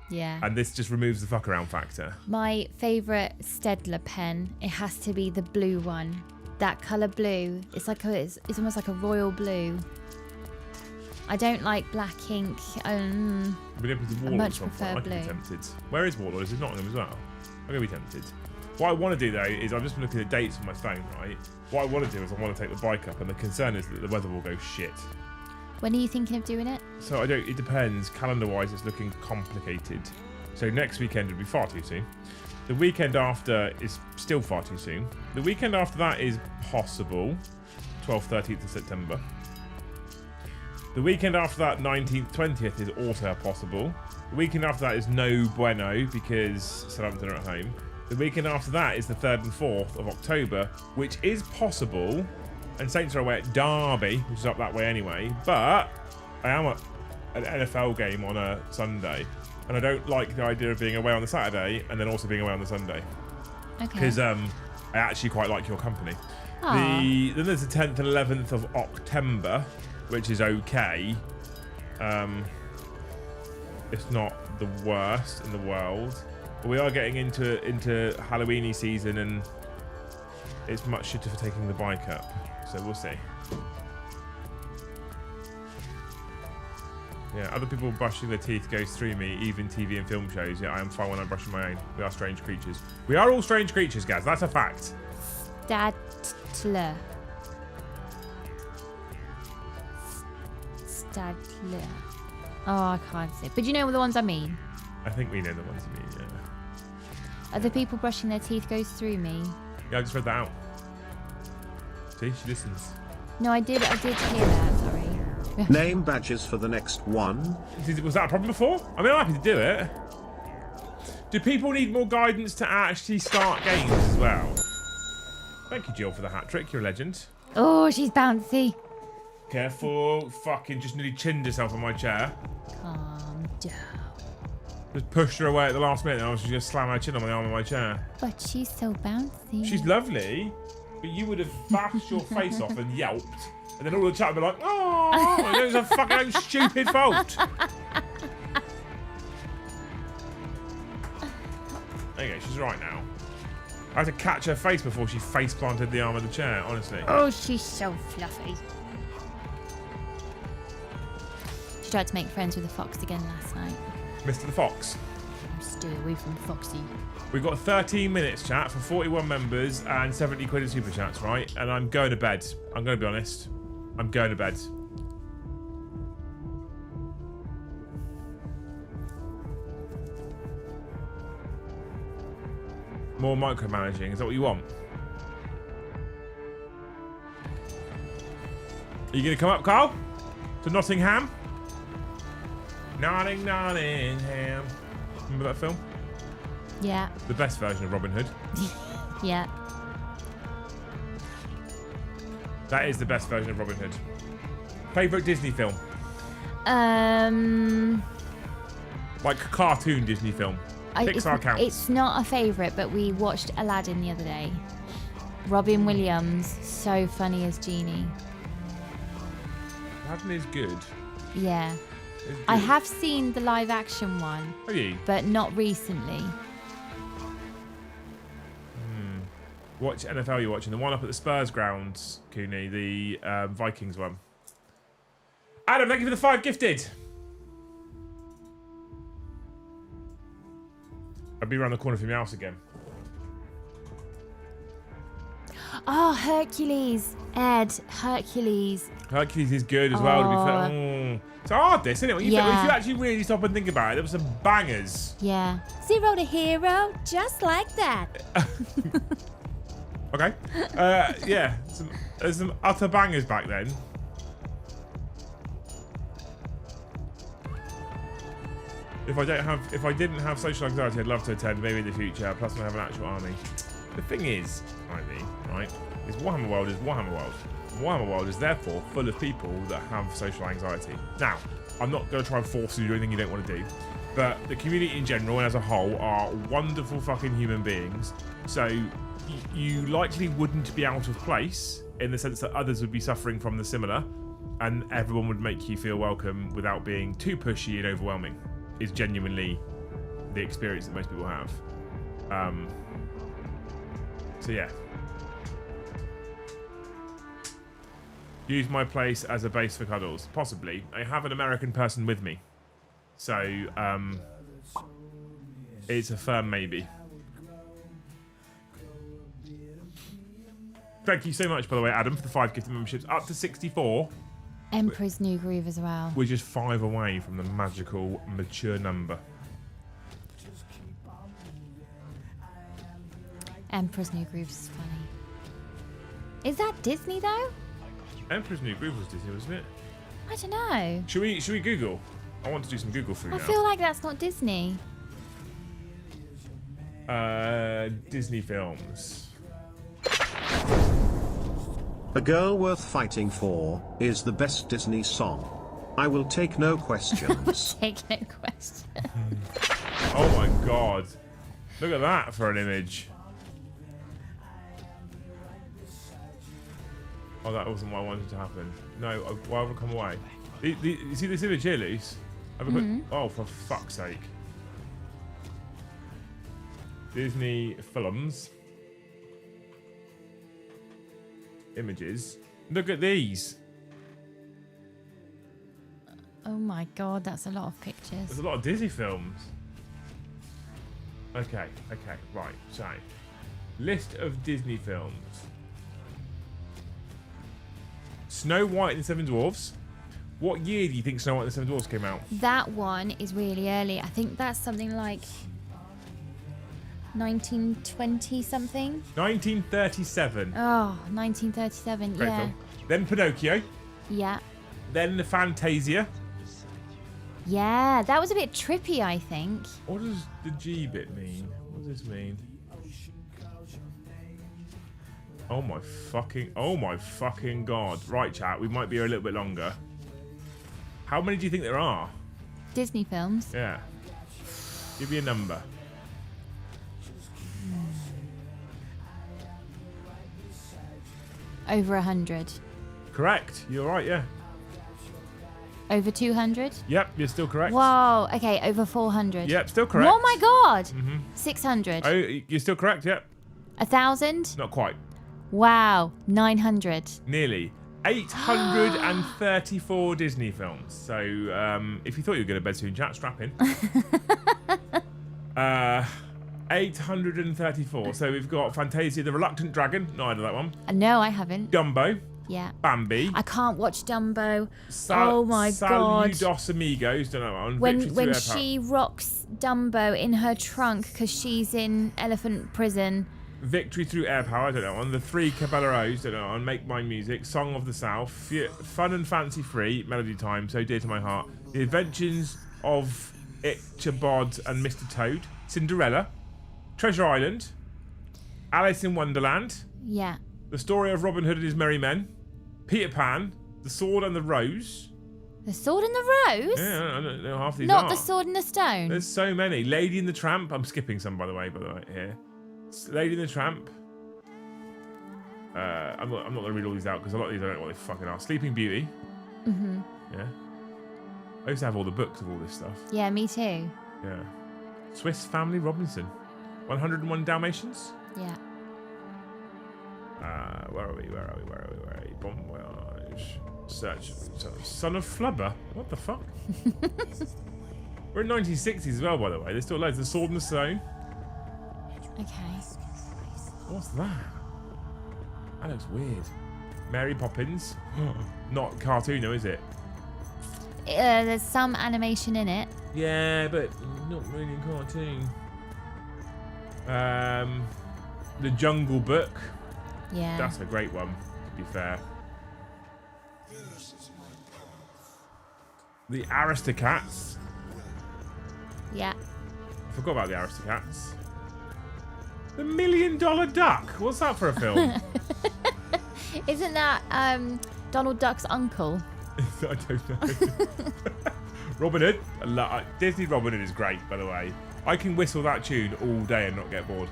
B: Yeah.
A: And this just removes the fuck around factor.
B: My favourite Stedler pen, it has to be the blue one. That colour blue, it's almost like a royal blue. I don't like black ink.
A: I
B: much prefer blue.
A: I could be tempted. Where is Warlord? Is it Nottingham as well? I'm going to be tempted. What I want to do though is I've just been looking at dates on my phone, right? What I want to do is I want to take the bike up and the concern is that the weather will go shit.
B: When are you thinking of doing it?
A: So it depends. Calendar-wise, it's looking complicated. So next weekend would be far too soon. The weekend after is still far too soon. The weekend after that is possible. 12th, 13th of September. The weekend after that, 19th, 20th is also possible. The weekend after that is no bueno because Southampton are at home. The weekend after that is the 3rd and 4th of October, which is possible. And Saints are away at Derby, which is up that way anyway. But I am at an NFL game on a Sunday. And I don't like the idea of being away on the Saturday and then also being away on the Sunday.
B: Okay.
A: Because I actually quite like your company. Then there's the 10th and 11th of October, which is okay. It's not the worst in the world. But we are getting into Halloweeny season and it's much shitter for taking the bike up. So we'll see. Yeah, other people brushing their teeth goes through me, even TV and film shows. Yeah, I am fine when I'm brushing my own. We are strange creatures. We are all strange creatures, guys. That's a fact.
B: Stadler. Oh, I can't say. But you know the ones I mean.
A: I think we know the ones you mean, yeah.
B: Other people brushing their teeth goes through me.
A: Yeah, I just read that out. See, she listens.
B: No, I did hear that, sorry.
C: Name badges for the next one.
A: Was that a problem before? I mean, I'm happy to do it. Do people need more guidance to actually start games as well? Thank you, Jill, for the hat trick. You're a legend.
B: Oh, she's bouncy.
A: Careful. Fucking just nearly chinned herself on my chair.
B: Calm down.
A: Just pushed her away at the last minute and I was just going to slam my chin on the arm of my chair.
B: But she's so bouncy.
A: She's lovely, but you would have bashed your face off and yelped. And then all the chat would be like, oh, it was a fucking stupid fault. There you go, she's right now. I had to catch her face before she face planted the arm of the chair, honestly.
B: Oh, she's so fluffy. She tried to make friends with the fox again last night.
A: Mr. the Fox.
B: Stay away from Foxy.
A: We've got 13 minutes, chat, for 41 members and 70 quid in super chats, right? And I'm going to bed. I'm going to be honest. I'm going to bed. More micromanaging. Is that what you want? Are you going to come up, Carl? To Nottingham? Nottingham. Remember that film?
B: Yeah.
A: The best version of Robin Hood.
B: Yeah.
A: That is the best version of Robin Hood. Favourite Disney film? Like cartoon Disney film. Pixar counts.
B: It's not a favourite, but we watched Aladdin the other day. Robin Williams, so funny as Genie.
A: Aladdin is good.
B: Yeah. I have seen the live action one.
A: Have you?
B: But not recently.
A: Watch NFL you're watching. The one up at the Spurs grounds, Cooney. The Vikings one. Adam, thank you for the 5 gifted. I'll be around the corner from your house again.
B: Oh, Hercules. Ed, Hercules.
A: Hercules is good as well, to be fair. It's hard, this, isn't it? If you actually really stop and think about it, there were some bangers.
B: Yeah. Zero to hero, just like that.
A: Okay. Yeah. There's some utter bangers back then. If I didn't have social anxiety, I'd love to attend, maybe in the future. Plus, I have an actual army. The thing is, Ivy, right? Is Warhammer World is Warhammer World. Warhammer World is therefore full of people that have social anxiety. Now, I'm not going to try and force you to do anything you don't want to do, but the community in general and as a whole are wonderful fucking human beings. So you likely wouldn't be out of place in the sense that others would be suffering from the similar, and everyone would make you feel welcome without being too pushy and overwhelming. Is genuinely the experience that most people have. So yeah. Use my place as a base for cuddles. Possibly. I have an American person with me. So, it's a firm maybe. Thank you so much, by the way, Adam, for the 5 gifted memberships. Up to 64.
B: Emperor's New Groove as well.
A: We're just 5 away from the magical mature number.
B: Emperor's New Groove is funny. Is that Disney though?
A: Emperor's New Groove was Disney, wasn't it?
B: I don't know.
A: Should we Google? I want to do some Google for you
B: I
A: now.
B: feel like that's not Disney.
A: Disney films.
C: A Girl Worth Fighting For is the best Disney song. I will take no questions.
B: Take no question.
A: Oh my god. Look at that for an image. Oh, that wasn't what I wanted to happen. No, why would I come away? You see this image here, Luce? Have a quick... Oh, for fuck's sake. Disney films. Images. Look at these.
B: Oh my god, that's a lot of pictures.
A: There's a lot of Disney films. Okay, right. So, list of Disney films. Snow White and the Seven Dwarfs. What year do you think Snow White and the Seven Dwarfs came out?
B: That one is really early. I think that's something like 1920 something.
A: 1937.
B: Oh, 1937.
A: Great
B: yeah.
A: film. Then Pinocchio.
B: Yeah.
A: Then the Fantasia.
B: Yeah, that was a bit trippy, I think.
A: What does the G bit mean? What does this mean? Oh my fucking god. Right, chat, we might be here a little bit longer. How many do you think there are?
B: Disney films.
A: Yeah. Give me a number.
B: Over 100.
A: Correct. You're right, yeah.
B: Over 200?
A: Yep, you're still correct.
B: Whoa. Okay, over 400.
A: Yep, still correct.
B: Oh my god. 600.
A: Oh, you're still correct, yep.
B: 1,000?
A: Not quite.
B: Wow. 900.
A: Nearly. 834 Disney films. So, if you thought you were going to bed soon, chat, strap in. 834. So we've got Fantasia, the Reluctant Dragon. No, I know that one.
B: No, I haven't.
A: Dumbo.
B: Yeah.
A: Bambi.
B: I can't watch Dumbo. Oh my god.
A: Saludos Amigos. Don't know that one.
B: When she rocks Dumbo in her trunk because she's in elephant prison.
A: Victory Through Air Power, I don't know one. The Three Caballeros, don't know one. Make My Music, Song of the South, Fun and Fancy Free, Melody Time, So Dear to My Heart, The Adventures of Ichabod and Mr. Toad, Cinderella, Treasure Island, Alice in Wonderland,
B: Yeah.
A: The Story of Robin Hood and His Merry Men, Peter Pan, The Sword and the Rose.
B: The Sword and the Rose?
A: Yeah, I don't know half these
B: Not
A: are.
B: The Sword and the Stone?
A: There's so many. Lady and the Tramp. I'm skipping some, by the way, here. Lady and the Tramp. I'm not going to read all these out because a lot of these I don't know what they fucking are. Sleeping Beauty.
B: Mm-hmm.
A: Yeah. I used to have all the books of all this stuff.
B: Yeah, me too.
A: Yeah. Swiss Family Robinson. 101 Dalmatians.
B: Yeah.
A: Where are we? Bon Voyage. Search. Son of Flubber. What the fuck? We're in 1960s as well, by the way. There's still loads. The Sword and the Stone.
B: Okay.
A: What's that? That looks weird. Mary Poppins. Not cartoon, though, is it?
B: There's some animation in it.
A: Yeah, but not really cartoon. The Jungle Book.
B: Yeah.
A: That's a great one, to be fair. The Aristocats.
B: Yeah.
A: I forgot about the Aristocats. The $1 Million Duck. What's that for a film?
B: Isn't that Donald Duck's uncle?
A: I don't know. Robin Hood. Disney Robin Hood is great, by the way. I can whistle that tune all day and not get bored.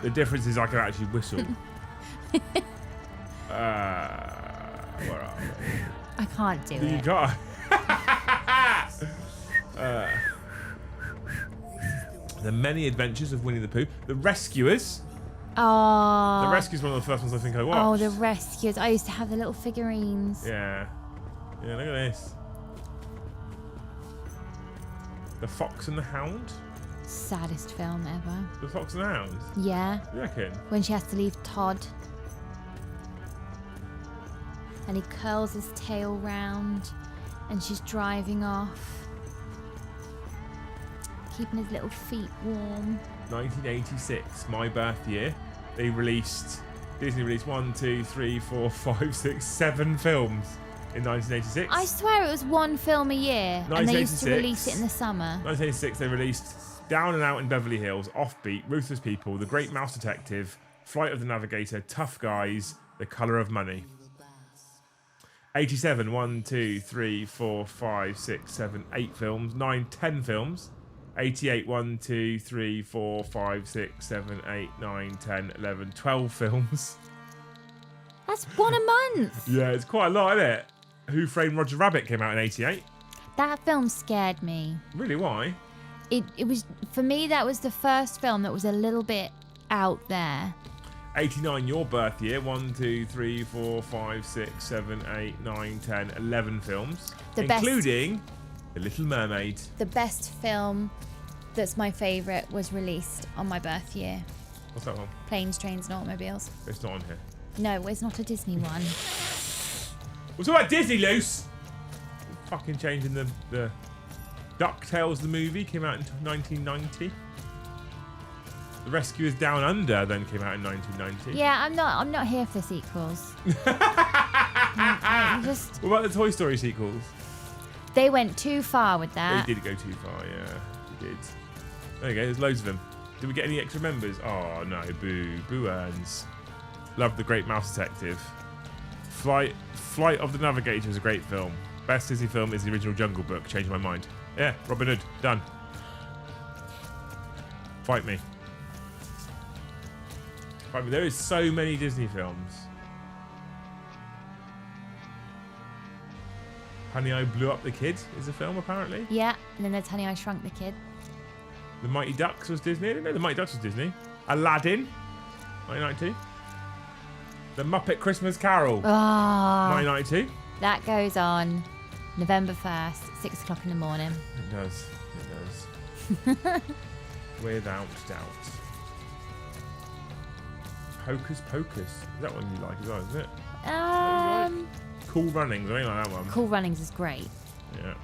A: The difference is I can actually whistle. Where are we?
B: I can't do
A: You
B: it.
A: got. The Many Adventures of Winnie the Pooh. The Rescuers.
B: Oh.
A: The Rescuers one of the first ones I think I watched.
B: Oh, the Rescuers. I used to have the little figurines.
A: Yeah. Yeah, look at this. The Fox and the Hound.
B: Saddest film ever.
A: The Fox and the Hound.
B: Yeah.
A: You reckon?
B: When she has to leave Todd. And he curls his tail round. And she's driving off. Keeping his little feet warm.
A: 1986, my birth year. Disney released 1, 2, 3, 4, 5, 6, 7 films in 1986.
B: I swear it was one film a year. And they used to
A: 1986.
B: release it in the summer.
A: 1986, they released Down and Out in Beverly Hills, Offbeat, Ruthless People, The Great Mouse Detective, Flight of the Navigator, Tough Guys, The Colour of Money. 87, 1, 2, 3, 4, 5, 6, 7, 8 films, 9, 10 films. 88, 1, 2, 3, 4, 5, 6, 7, 8, 9, 10, 11, 12 films.
B: That's one a month.
A: Yeah, it's quite a lot, isn't it? Who Framed Roger Rabbit came out in 88.
B: That film scared me.
A: Really, why?
B: It was, for me, that was the first film that was a little bit out there.
A: 89, your birth year. 1, 2, 3, 4, 5, 6, 7, 8, 9, 10, 11 films. Including The Little Mermaid.
B: The best film that's my favourite was released on my birth year.
A: What's that one?
B: Planes, Trains and Automobiles.
A: It's not on here.
B: No, it's not a Disney one.
A: We're talking about Disney, Loose! Fucking changing the DuckTales, the movie, came out in 1990. The Rescuers Down Under then came out in 1990.
B: Yeah, I'm not here for sequels.
A: What about the Toy Story sequels?
B: They went too far with that.
A: They did go too far, yeah. They did. There you go, there's loads of them. Did we get any extra members? Oh no, boo. Boo earns. Love The Great Mouse Detective. Flight of the Navigator is a great film. Best Disney film is the original Jungle Book. Changed my mind. Yeah, Robin Hood. Done. Fight me. Fight me. There is so many Disney films. Honey, I Blew Up the Kid is a film, apparently.
B: Yeah, and then there's Honey, I Shrunk the Kid.
A: The Mighty Ducks was Disney. I didn't know the Mighty Ducks was Disney. Aladdin, 1992. The Muppet Christmas Carol,
B: Oh,
A: 1992.
B: that goes on November 1st, 6 o'clock in the morning.
A: It does. It does. Without doubt. Hocus Pocus. Is that one you like as well, isn't it? Cool Runnings. I think like that one.
B: Cool Runnings is great.
A: Yeah.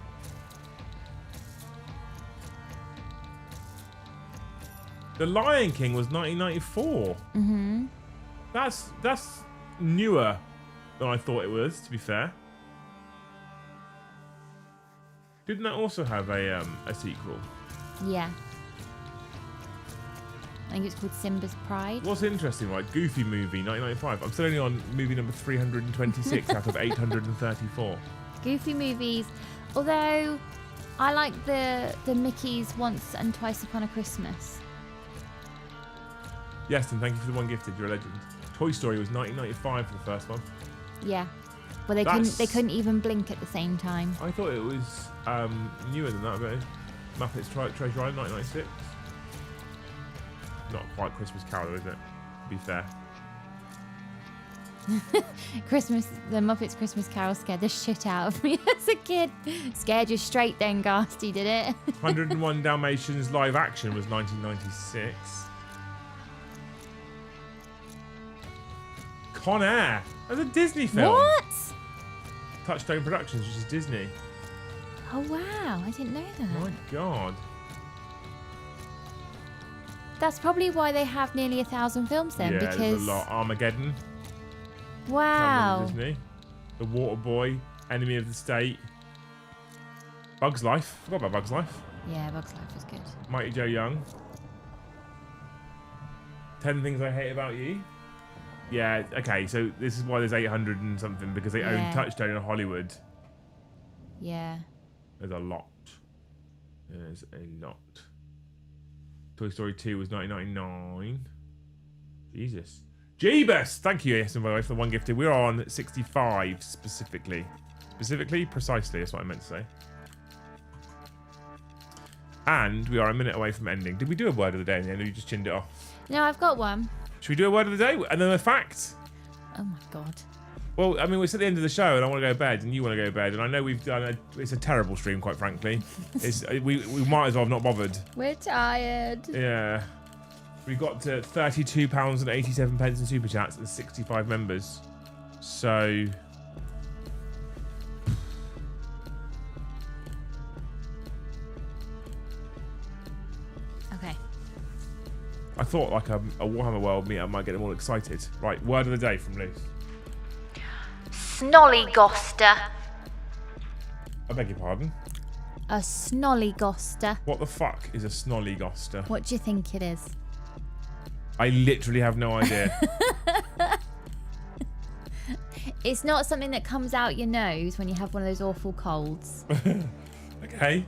A: The Lion King was 1994.
B: Mm-hmm.
A: That's newer than I thought it was, to be fair. Didn't that also have a sequel?
B: Yeah. I think it's called Simba's Pride.
A: What's interesting, right? Goofy movie, 1995. I'm still only on movie number 326 out of 834.
B: Goofy movies. Although, I like the Mickey's Once and Twice Upon a Christmas.
A: Yes, and thank you for the one gifted. You're a legend. Toy Story was 1995 for the first one.
B: Yeah. Well, they couldn't even blink at the same time.
A: I thought it was newer than that, but Muppets Treasure Island, 1996. Not quite Christmas Carol, is it? To be fair.
B: The Muppets Christmas Carol scared the shit out of me as a kid. Scared you straight then, Ghasty, did it?
A: 101 Dalmatians live action was 1996. Con Air. That's a Disney film.
B: What?
A: Touchstone Productions, which is Disney.
B: Oh, wow. I didn't know that.
A: My God.
B: That's probably why they have nearly 1,000 films then.
A: Yeah,
B: because
A: there's a lot. Armageddon.
B: Wow.
A: Disney. The Water Boy. Enemy of the State. Bug's Life. Forgot about Bug's Life.
B: Yeah, Bug's Life was good.
A: Mighty Joe Young. 10 Things I Hate About You. Yeah, okay, so this is why there's 800 and something, because they own Touchstone in Hollywood.
B: Yeah.
A: There's a lot. There's a lot. Toy Story 2 was 1999. Jesus. Jeebus! Thank you, Yes, and by the way, for the one gifted. We're on 65 specifically. Precisely, that's what I meant to say. And we are a minute away from ending. Did we do a word of the day in the end, or you just chinned it off?
B: No, I've got one.
A: Should we do a word of the day? And then a fact?
B: Oh my God.
A: Well, I mean, we're at the end of the show, and I want to go to bed, and you want to go to bed, and I know we've done it's a terrible stream, quite frankly. We might as well have not bothered.
B: We're tired.
A: Yeah. We got to £32.87 in super chats and 65 members. So
B: Okay.
A: I thought like a Warhammer World meetup might get them all excited. Right, word of the day from Luce.
B: Snollygoster.
A: I beg your pardon.
B: A snollygoster.
A: What the fuck is a snollygoster?
B: What do you think it is?
A: I literally have no idea.
B: It's not something that comes out your nose when you have one of those awful colds.
A: Okay.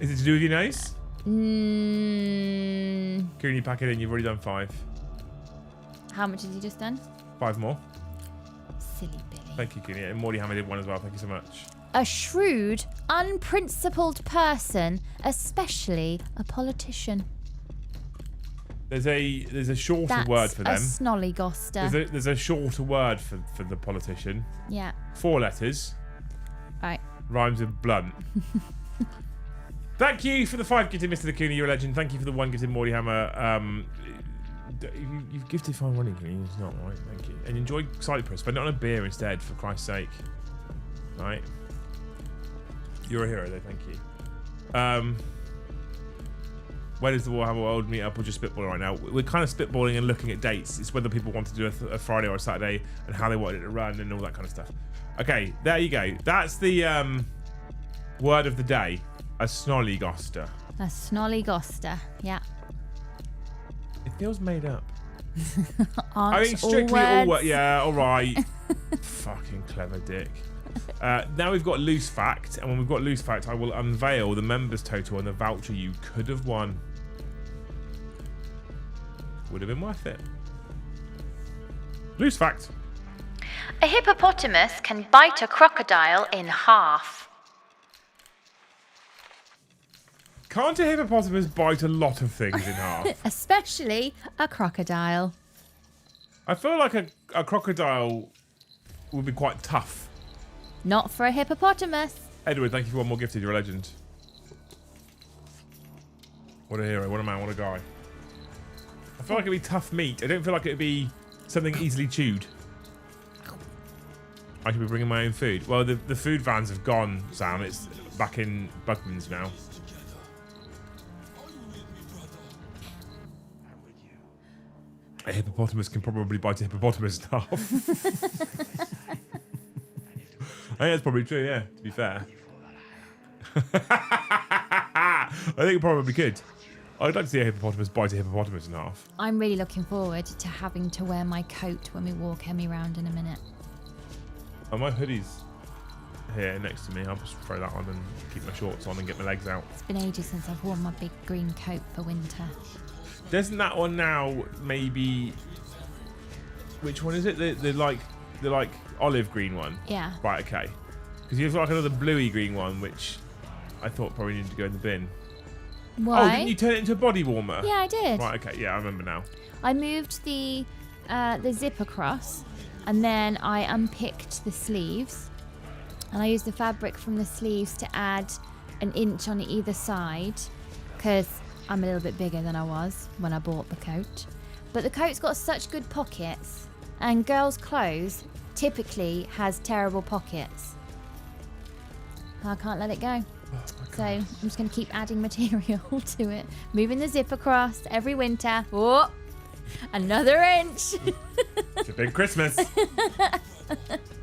A: Is it to do with your nose? Can you pack it in? You've already done 5.
B: How much have you just done?
A: 5 more.
B: Silly Billy.
A: Thank you, Kuni. And Morty Hammer did 1 as well. Thank you so much.
B: A shrewd, unprincipled person, especially a politician.
A: There's a shorter
B: That's
A: word for them.
B: a snollygoster.
A: There's a shorter word for the politician.
B: Yeah.
A: 4 letters.
B: Right.
A: Rhymes with blunt. Thank you for the 5 gifted, Mr. Cooney. You're a legend. Thank you for the 1 gifted, Morty Hammer. You've gifted 5 running, Cooney. It's not right. Thank you. And enjoy Cyprus, but not on a beer instead, for Christ's sake. Right. You're a hero, though. Thank you. When is the Warhammer World meetup, or just spitballing right now? We're kind of spitballing and looking at dates. It's whether people want to do a Friday or a Saturday and how they wanted it to run and all that kind of stuff. Okay, there you go. That's the word of the day. A snollygoster.
B: A snollygoster. Yeah.
A: It feels made up.
B: Aren't
A: I mean, strictly all
B: words?
A: yeah, all right. Fucking clever dick. Now we've got loose fact, and when we've got loose fact, I will unveil the members total and the voucher you could have won. Would have been worth it. Loose fact.
B: A hippopotamus can bite a crocodile in half.
A: Can't a hippopotamus bite a lot of things in half?
B: Especially a crocodile.
A: I feel like a crocodile would be quite tough.
B: Not for a hippopotamus.
A: Edward, thank you for one more gifted. You're a legend. What a hero, what a man, what a guy. I feel like it'd be tough meat. I don't feel like it'd be something easily chewed. I could be bringing my own food. Well, the food vans have gone, Sam. It's back in Bugman's now. A hippopotamus can probably bite a hippopotamus in half. I think that's probably true, yeah, to be fair. I think it probably could. I'd like to see a hippopotamus bite a hippopotamus in half.
B: I'm really looking forward to having to wear my coat when we walk Emmy round in a minute.
A: Oh, my hoodie's here next to me. I'll just throw that on and keep my shorts on and get my legs out.
B: It's been ages since I've worn my big green coat for winter.
A: Doesn't that one now maybe... Which one is it? The like olive green one?
B: Yeah.
A: Right, okay. Because you've got like another bluey green one, which I thought probably needed to go in the bin.
B: Why?
A: Oh, didn't you turn it into a body warmer?
B: Yeah, I did.
A: Right, okay. Yeah, I remember now.
B: I moved the zip across, and then I unpicked the sleeves, and I used the fabric from the sleeves to add an inch on either side, because I'm a little bit bigger than I was when I bought the coat. But the coat's got such good pockets, and girls' clothes typically has terrible pockets. I can't let it go. So I'm just going to keep adding material to it. Moving the zip across every winter. Oh, another inch.
A: It's a big Christmas.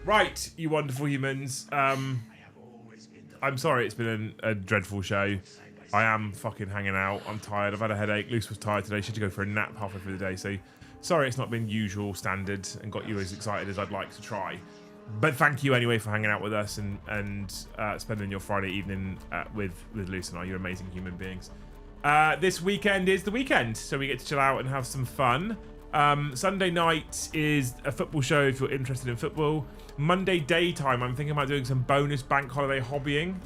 A: Right, you wonderful humans. I'm sorry it's been a dreadful show. I am fucking hanging out. I'm tired. I've had a headache. Luce was tired today. She had to go for a nap halfway through the day. So sorry it's not been usual standard and got you as excited as I'd like to try. But thank you anyway for hanging out with us and spending your Friday evening with Luce and I. You're amazing human beings. This weekend is the weekend, so we get to chill out and have some fun. Sunday night is a football show if you're interested in football. Monday daytime, I'm thinking about doing some bonus bank holiday hobbying.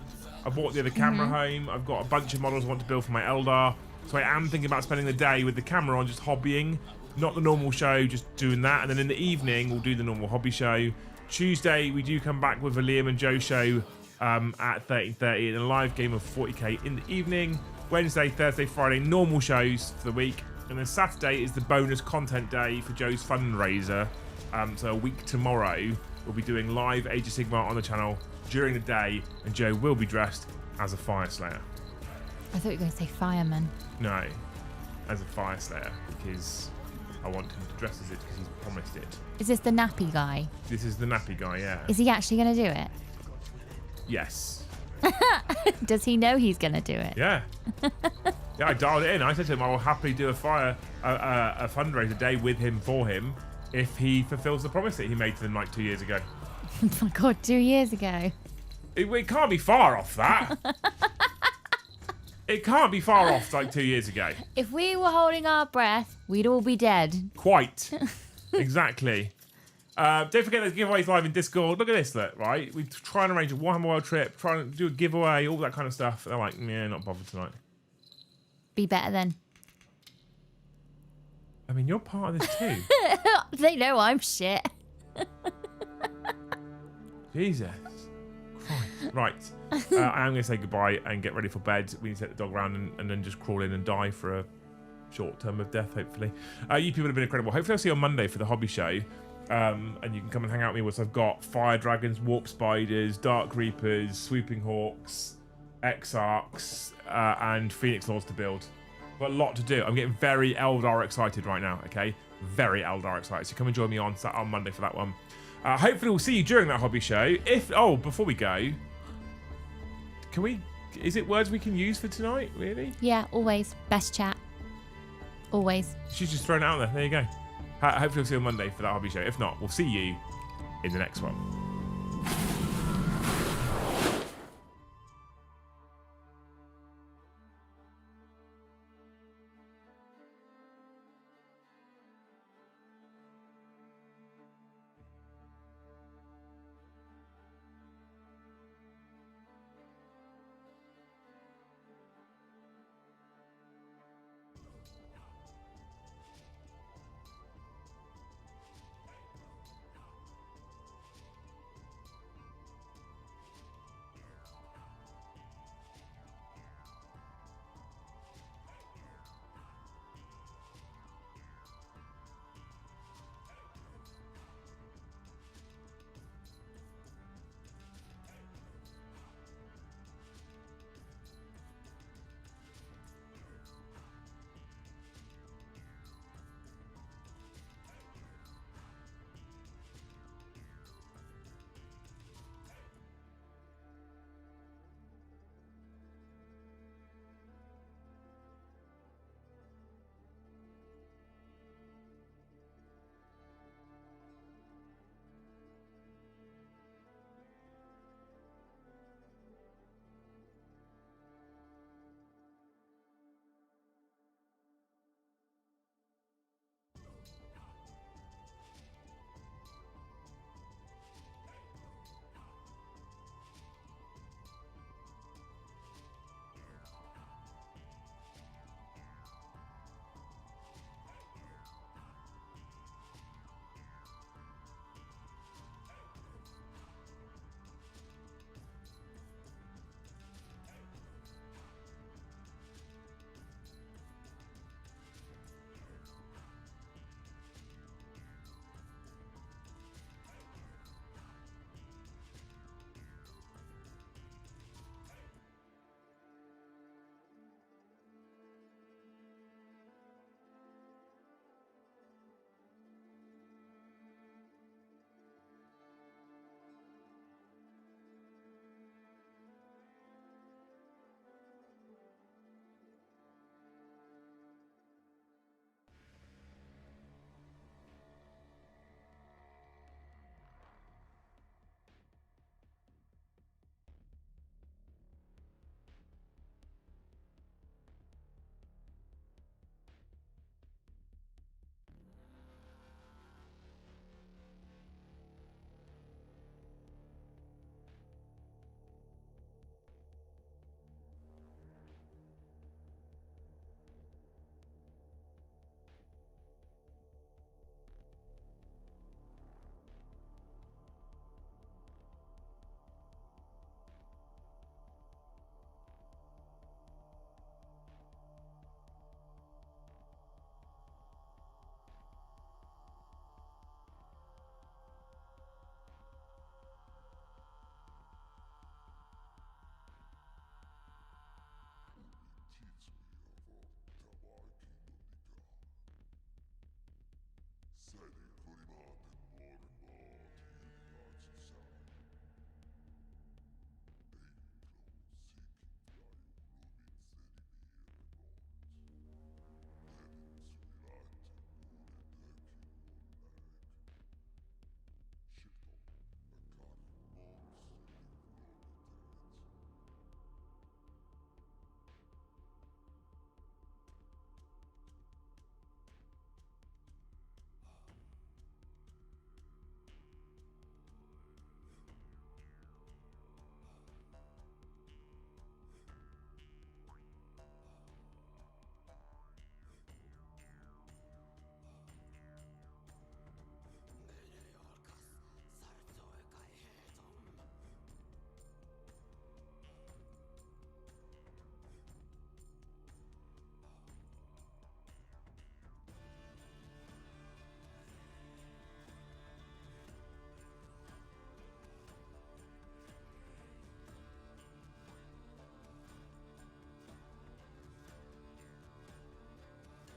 A: I bought the other camera home. I've got a bunch of models I want to build for my Eldar. So I am thinking about spending the day with the camera on, just hobbying. Not the normal show, just doing that. And then in the evening, we'll do the normal hobby show. Tuesday, we do come back with a Liam and Joe show at 13:30 and a live game of 40k in the evening. Wednesday, Thursday, Friday, normal shows for the week. And then Saturday is the bonus content day for Joe's fundraiser. So a week tomorrow, we'll be doing live Age of Sigmar on the channel during the day, and Joe will be dressed as a fire slayer.
B: I thought you were going to say fireman.
A: No, as a fire slayer, because I want him to dress as it because he's promised it.
B: Is this the nappy guy?
A: This is the nappy guy, yeah.
B: Is he actually going to do it?
A: Yes.
B: Does he know he's going to do it?
A: Yeah. Yeah, I dialed it in. I said to him, I will happily do a fundraiser day with him for him if he fulfills the promise that he made to them like 2 years ago.
B: Oh my God, 2 years ago.
A: It can't be far off that. It can't be far off like 2 years ago.
B: If we were holding our breath, we'd all be dead.
A: Quite. Exactly. Don't forget there's giveaways live in Discord. Look at this, look, right? We try and arrange a Warhammer World trip, try and do a giveaway, all that kind of stuff. They're like, yeah, not bothered tonight.
B: Be better then.
A: I mean, you're part of this too.
B: They know I'm shit.
A: Jesus Christ. Right. I am going to say goodbye and get ready for bed. We need to take the dog around and then just crawl in and die for a short term of death, hopefully. You people have been incredible. Hopefully I'll see you on Monday for the hobby show. And you can come and hang out with me once I've got fire dragons, warp spiders, dark reapers, swooping hawks, exarchs, and phoenix lords to build. Got a lot to do. I'm getting very Eldar excited right now, okay? Very Eldar excited. So come and join me on Monday for that one. Hopefully we'll see you during that hobby show. Before we go, is it words we can use for tonight, really?
B: Yeah, always. Best chat. Always.
A: She's just thrown it out there. There you go. Hopefully we'll see you on Monday for that hobby show. If not, we'll see you in the next one.